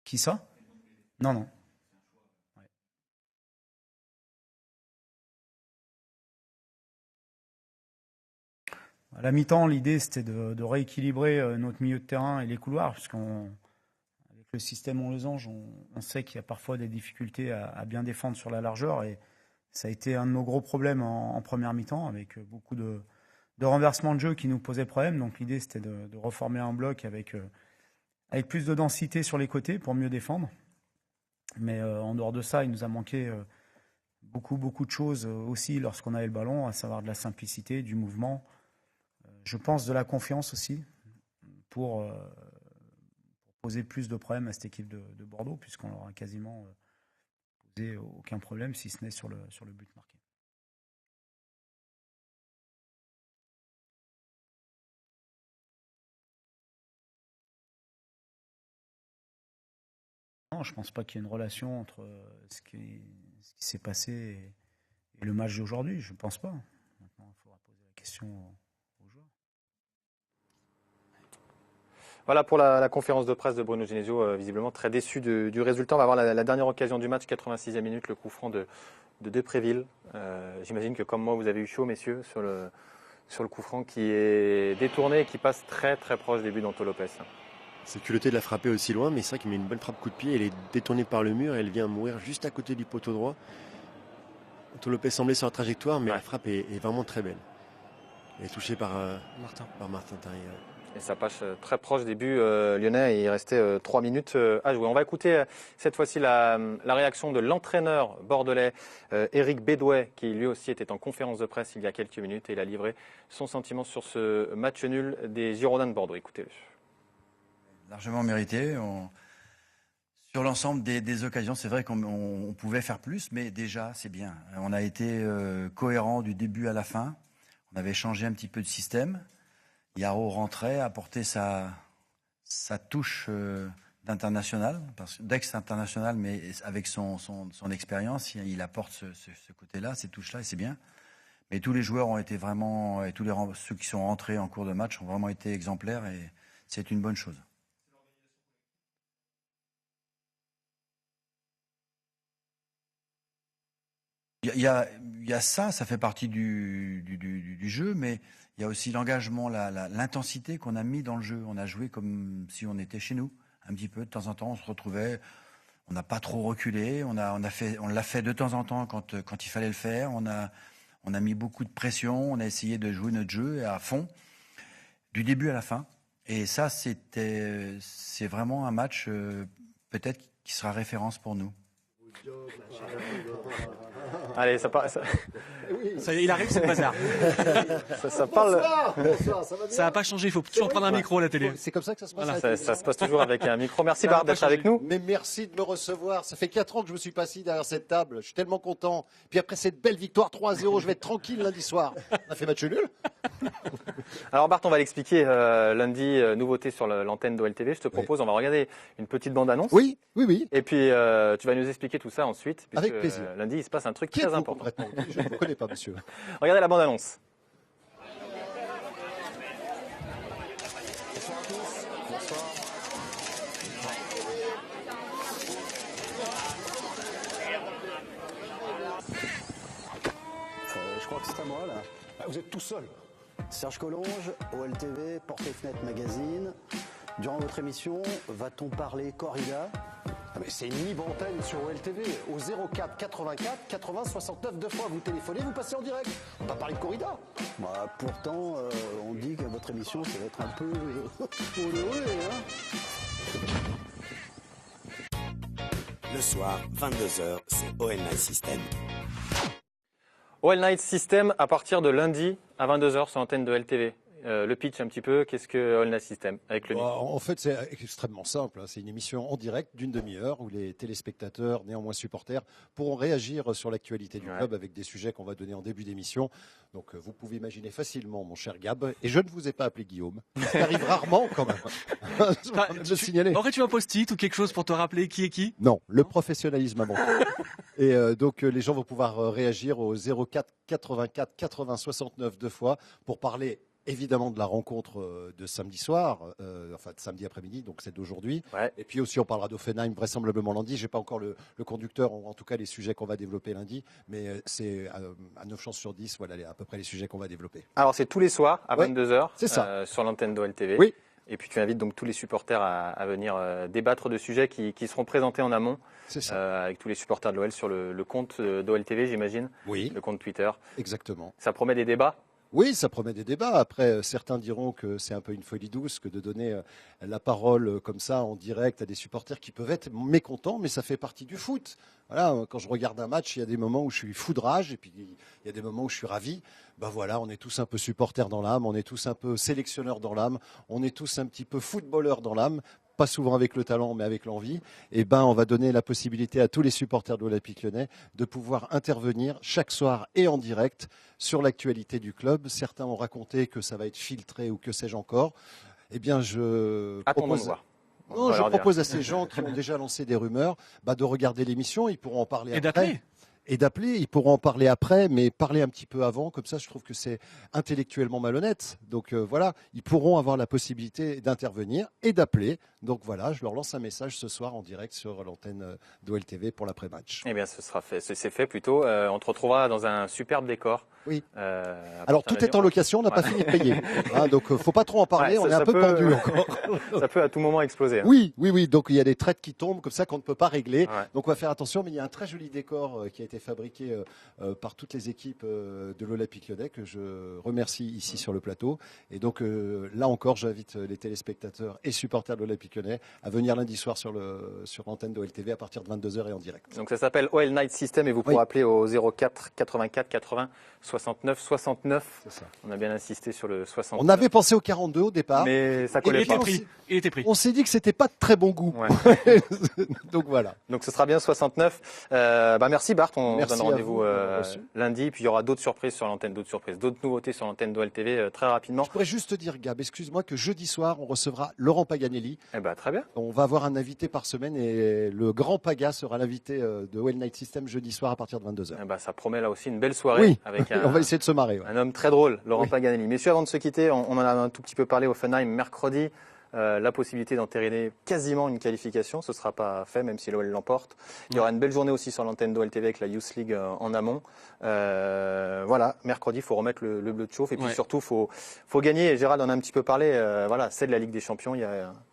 Qui ça ? Non. À la mi-temps, l'idée c'était de rééquilibrer notre milieu de terrain et les couloirs, puisqu'avec le système 11 losange, on sait qu'il y a parfois des difficultés à bien défendre sur la largeur, et ça a été un de nos gros problèmes en première mi-temps, avec beaucoup de renversements de jeu qui nous posaient problème. Donc l'idée c'était de reformer un bloc avec plus de densité sur les côtés pour mieux défendre. Mais en dehors de ça, il nous a manqué beaucoup de choses aussi lorsqu'on avait le ballon, à savoir de la simplicité, du mouvement. Je pense de la confiance aussi pour poser plus de problèmes à cette équipe de Bordeaux, puisqu'on leur a quasiment posé poser aucun problème, si ce n'est sur le but marqué. Non, je ne pense pas qu'il y ait une relation entre ce qui s'est passé et le match d'aujourd'hui. Je ne pense pas. Maintenant, il faudra poser la question aux joueurs. Voilà pour la conférence de presse de Bruno Genesio, visiblement très déçu du résultat. On va voir la dernière occasion du match, 86e minute, le coup franc de Depréville. J'imagine que comme moi, vous avez eu chaud, messieurs, sur le coup franc qui est détourné et qui passe très très proche des buts d'Anto Lopez. C'est culotté de la frapper aussi loin, mais c'est vrai qu'il met une bonne frappe coup de pied. Elle est détournée par le mur et elle vient mourir juste à côté du poteau droit. Anto Lopez semblait sur la trajectoire, mais la frappe est vraiment très belle. Elle est touchée par Martin Tarry. Et ça passe très proche des buts lyonnais et il restait 3 minutes à jouer. On va écouter cette fois-ci la réaction de l'entraîneur bordelais Éric Bédouet, qui lui aussi était en conférence de presse il y a quelques minutes et il a livré son sentiment sur ce match nul des Girondins de Bordeaux. Écoutez-le. Largement mérité. Sur l'ensemble des occasions, c'est vrai qu'on pouvait faire plus, mais déjà, c'est bien. On a été cohérent du début à la fin. On avait changé un petit peu de système. Yaro rentrait, apportait sa touche d'international, d'ex-international, mais avec son expérience, il apporte ce côté-là, ces touches-là, et c'est bien. Mais tous les joueurs ont été vraiment, et ceux qui sont rentrés en cours de match ont vraiment été exemplaires, et c'est une bonne chose. Il y a ça fait partie du jeu, mais il y a aussi l'engagement, l'intensité qu'on a mis dans le jeu. On a joué comme si on était chez nous, un petit peu. De temps en temps, on se retrouvait, on n'a pas trop reculé, on l'a fait de temps en temps quand il fallait le faire. On a mis beaucoup de pression, on a essayé de jouer notre jeu à fond, du début à la fin. Et ça, c'est vraiment un match peut-être qui sera référence pour nous. Allez, ça il arrive, c'est le bazar. ça parle. Bonsoir, ça va bien ? Ça n'a pas changé, il faut toujours prendre un micro à la télé. C'est comme ça que ça se passe. Voilà, ça se passe toujours avec un micro. Merci Bart d'être avec nous. Mais merci de me recevoir. Ça fait 4 ans que je me suis pas assis derrière cette table. Je suis tellement content. Puis après cette belle victoire 3-0, je vais être tranquille lundi soir. On a fait match nul. Alors Bart, on va l'expliquer lundi, nouveauté sur l'antenne d'OLTV. Je te propose, on va regarder une petite bande-annonce. Oui. Et puis tu vas nous expliquer tout ça ensuite. Avec plaisir. Lundi, il se passe un truc très important. Je ne vous connais pas, monsieur. Regardez la bande-annonce. Je crois que c'est à moi, là. Ah, vous êtes tout seul. Serge Collonge, OLTV, Porte et Fenêtre Magazine. Durant votre émission, va-t-on parler corrida ? Ah mais c'est une libre antenne sur OLTV, au 04 84 80 69 2 fois. Vous téléphonez, vous passez en direct. On va parler de corrida. Bah, pourtant, on dit que votre émission, ça va être un peu olé, hein. Le soir, 22h, c'est OL Night System. OL Night System à partir de lundi à 22h sur l'antenne de LTV. Le pitch un petit peu, qu'est-ce que OL Night System avec le En fait, c'est extrêmement simple. C'est une émission en direct d'une demi-heure où les téléspectateurs, néanmoins supporters, pourront réagir sur l'actualité du club avec des sujets qu'on va donner en début d'émission. Donc vous pouvez imaginer facilement, mon cher Gab, et je ne vous ai pas appelé Guillaume, ça arrive rarement quand même. De le signaler. Aurais-tu un post-it ou quelque chose pour te rappeler qui est qui ? Non, le professionnalisme avant tout. Et donc les gens vont pouvoir réagir au 04 84 80 69 2 fois pour parler évidemment de la rencontre de samedi soir, enfin de samedi après-midi, donc c'est d'aujourd'hui. Ouais. Et puis aussi on parlera d'Offenheim vraisemblablement lundi. J'ai pas encore le conducteur, en tout cas les sujets qu'on va développer lundi, mais c'est à 9 chances sur 10, voilà à peu près les sujets qu'on va développer. Alors c'est tous les soirs à 22h c'est ça. sur l'antenne d'OLTV. Oui. Et puis tu invites donc tous les supporters à venir débattre de sujets qui seront présentés en amont. C'est ça. Avec tous les supporters de l'OL sur le compte d'OLTV, j'imagine. Oui. Le compte Twitter. Exactement. Ça promet des débats. Oui, ça promet des débats. Après, certains diront que c'est un peu une folie douce que de donner la parole comme ça en direct à des supporters qui peuvent être mécontents, mais ça fait partie du foot. Voilà, quand je regarde un match, il y a des moments où je suis fou de rage et puis il y a des moments où je suis ravi. Ben voilà, on est tous un peu supporters dans l'âme, on est tous un peu sélectionneurs dans l'âme, on est tous un petit peu footballeurs dans l'âme. pas souvent avec le talent, mais avec l'envie, et ben on va donner la possibilité à tous les supporters de l'Olympique Lyonnais de pouvoir intervenir chaque soir et en direct sur l'actualité du club. Certains ont raconté que ça va être filtré ou que sais-je encore. Eh bien, je propose à ces gens qui ont déjà lancé des rumeurs de regarder l'émission. Ils pourront en parler après. Et d'appeler, ils pourront en parler après, mais parler un petit peu avant, comme ça je trouve que c'est intellectuellement malhonnête. Donc voilà, ils pourront avoir la possibilité d'intervenir et d'appeler. Donc voilà, je leur lance un message ce soir en direct sur l'antenne d'OLTV pour l'après-match. Eh bien, ce sera fait, c'est fait plutôt. On te retrouvera dans un superbe décor. Oui. Alors tout est en location, on n'a pas fini de payer. Donc faut pas trop en parler, on est un peu pendu encore. Ça peut à tout moment exploser. Hein. Oui. Donc il y a des traites qui tombent comme ça qu'on ne peut pas régler. Ouais. Donc on va faire attention, mais il y a un très joli décor qui a été fabriqué par toutes les équipes de l'Olympique Lyonnais que je remercie ici sur le plateau. Et donc là encore, j'invite les téléspectateurs et supporters de l'Olympique Lyonnais à venir lundi soir sur l'antenne d'OLTV à partir de 22h et en direct. Donc ça s'appelle OL Night System et vous pourrez appeler au 04 84 80 69 69. C'est ça. On a bien insisté sur le 69. On avait pensé au 42 au départ. Mais ça collait pas. Il était pris. On s'est dit que c'était pas de très bon goût. Ouais. Donc voilà. Donc ce sera bien 69. Merci Bart. On donne rendez-vous lundi. Puis il y aura d'autres surprises sur l'antenne, d'autres nouveautés sur l'antenne d'OLTV très rapidement. Je pourrais juste te dire, Gab, excuse-moi, que jeudi soir, on recevra Laurent Paganelli. Très bien. On va avoir un invité par semaine et le grand Paga sera l'invité de OL Night System jeudi soir à partir de 22h. Ça promet là aussi une belle soirée. Oui. Avec on va essayer de se marrer. Un homme très drôle, Laurent Paganelli. Messieurs, avant de se quitter, on en a un tout petit peu parlé au Funheim mercredi. La possibilité d'entériner quasiment une qualification, ce ne sera pas fait, même si l'OL l'emporte. Il y aura une belle journée aussi sur l'antenne d'OLTV avec la Youth League en amont. Voilà, mercredi, il faut remettre le bleu de chauffe et puis surtout, faut gagner. Et Gérald en a un petit peu parlé. C'est de la Ligue des Champions.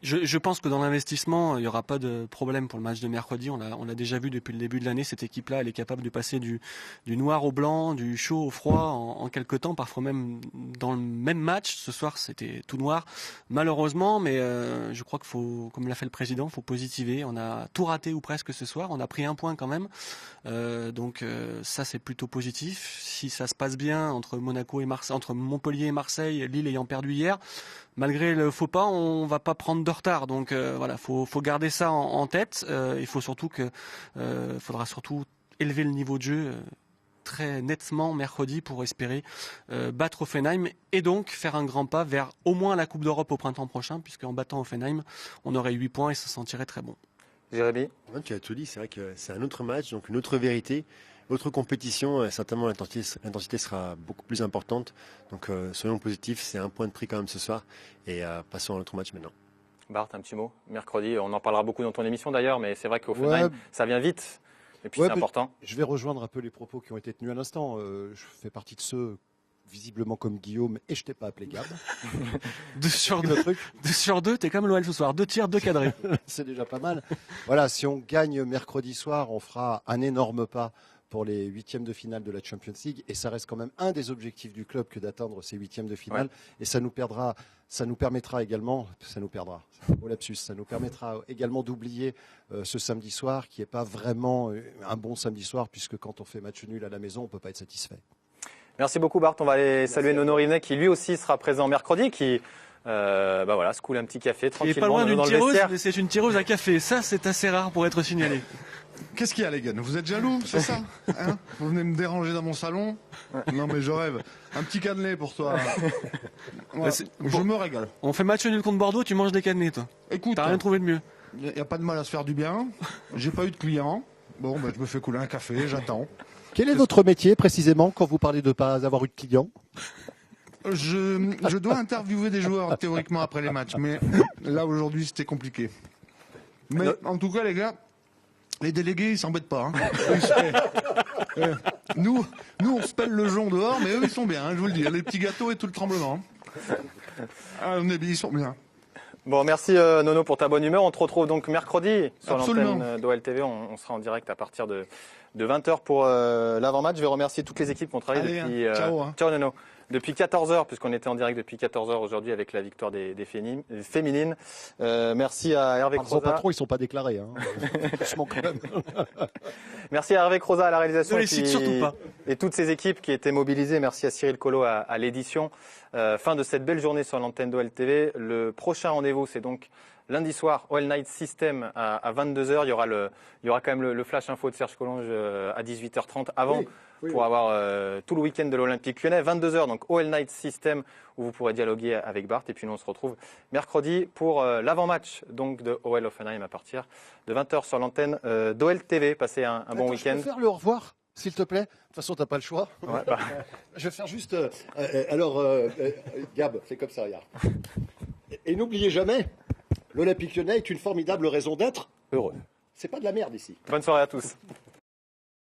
Je pense que dans l'investissement, il n'y aura pas de problème pour le match de mercredi. On a déjà vu depuis le début de l'année, cette équipe-là, elle est capable de passer du noir au blanc, du chaud au froid en quelques temps, parfois même dans le même match. Ce soir, c'était tout noir, malheureusement, mais je crois qu'il faut, comme l'a fait le président, il faut positiver. On a tout raté ou presque ce soir. On a pris un point quand même. Donc ça, c'est plutôt positif. Si ça se passe bien entre Monaco et Marseille, entre Montpellier et Marseille, Lille ayant perdu hier, malgré le faux pas, on va pas prendre de retard. Donc faut garder ça en tête. Il faut surtout faudra surtout élever le niveau de jeu très nettement mercredi pour espérer battre Offenheim et donc faire un grand pas vers au moins la Coupe d'Europe au printemps prochain, puisqu'en battant Offenheim, on aurait 8 points et ça sentirait très bon. Jérémy ? Tu as tout dit, c'est vrai que c'est un autre match, donc une autre vérité, autre compétition, certainement l'intensité sera beaucoup plus importante, donc soyons positifs, c'est un point de prix quand même ce soir, et passons à l'autre match maintenant. Bart, un petit mot. Mercredi, on en parlera beaucoup dans ton émission d'ailleurs, mais c'est vrai qu'Offenheim, ça vient vite. Et puis c'est important. Je vais rejoindre un peu les propos qui ont été tenus à l'instant. Je fais partie de ceux, visiblement comme Guillaume, et je t'ai pas appelé Gab. 2 sur 2, t'es comme l'OL ce soir. 2 tirs, 2 cadrés. C'est déjà pas mal. Voilà, si on gagne mercredi soir, on fera un énorme pas pour les 8e de finale de la Champions League. Et ça reste quand même un des objectifs du club que d'atteindre ces 8e de finale. Ouais. Et ça nous permettra également d'oublier ce samedi soir qui n'est pas vraiment un bon samedi soir, puisque quand on fait match nul à la maison, on ne peut pas être satisfait. Merci beaucoup Bart. On va aller saluer Nono Rinet qui lui aussi sera présent mercredi, qui se coule un petit café tranquillement. Il est pas loin d'une tireuse, mais c'est une tireuse à café. Ça, c'est assez rare pour être signalé. Qu'est-ce qu'il y a, les gars? Vous êtes jaloux, c'est ça, hein? Vous venez me déranger dans mon salon? Non, mais je rêve. Un petit cannelé pour toi. Ouais, je me régale. On fait match nul contre Bordeaux, tu manges des cannelés, toi. Écoute, t'as rien trouvé de mieux. Il n'y a pas de mal à se faire du bien. J'ai pas eu de clients. Bon, je me fais couler un café, j'attends. Quel est votre métier précisément quand vous parlez de ne pas avoir eu de clients? Je dois interviewer des joueurs théoriquement après les matchs, mais là aujourd'hui c'était compliqué. Mais en tout cas, les gars, les délégués ils s'embêtent pas. Hein. Nous on se pèle le jonc dehors, mais eux ils sont bien, hein, je vous le dis. Les petits gâteaux et tout le tremblement. Ils sont bien. Bon, merci Nono pour ta bonne humeur. On te retrouve donc mercredi sur l'antenne d'OLTV. On sera en direct à partir de 20h pour l'avant-match. Je vais remercier toutes les équipes qui ont travaillé depuis... Ciao Nono. Depuis 14h, puisqu'on était en direct depuis 14h aujourd'hui avec la victoire des féminines. Merci à Hervé Croza. Pas trop, ils ne sont pas déclarés. Hein. Franchement, quand même. Merci à Hervé Croza à la réalisation surtout pas. Et toutes ces équipes qui étaient mobilisées. Merci à Cyril Collot à l'édition. Fin de cette belle journée sur l'antenne d'OLTV. Le prochain rendez-vous, c'est donc Lundi soir, All Night System à 22h. Il y aura quand même le flash info de Serge Collonges à 18h30 avant pour avoir tout le week-end de l'Olympique Lyonnais. 22h, donc All Night System où vous pourrez dialoguer avec Bart. Et puis nous, on se retrouve mercredi pour l'avant-match donc de OL Offenheim à partir de 20h sur l'antenne d'OL TV. Passez un bon week-end. Je peux faire le au revoir, s'il te plaît. De toute façon, tu n'as pas le choix. Ouais, bah. Je vais faire juste... Gab, fais comme ça, regarde. Et n'oubliez jamais, l'Olympique Lyonnais est une formidable raison d'être. Heureux. C'est pas de la merde ici. Bonne soirée à tous.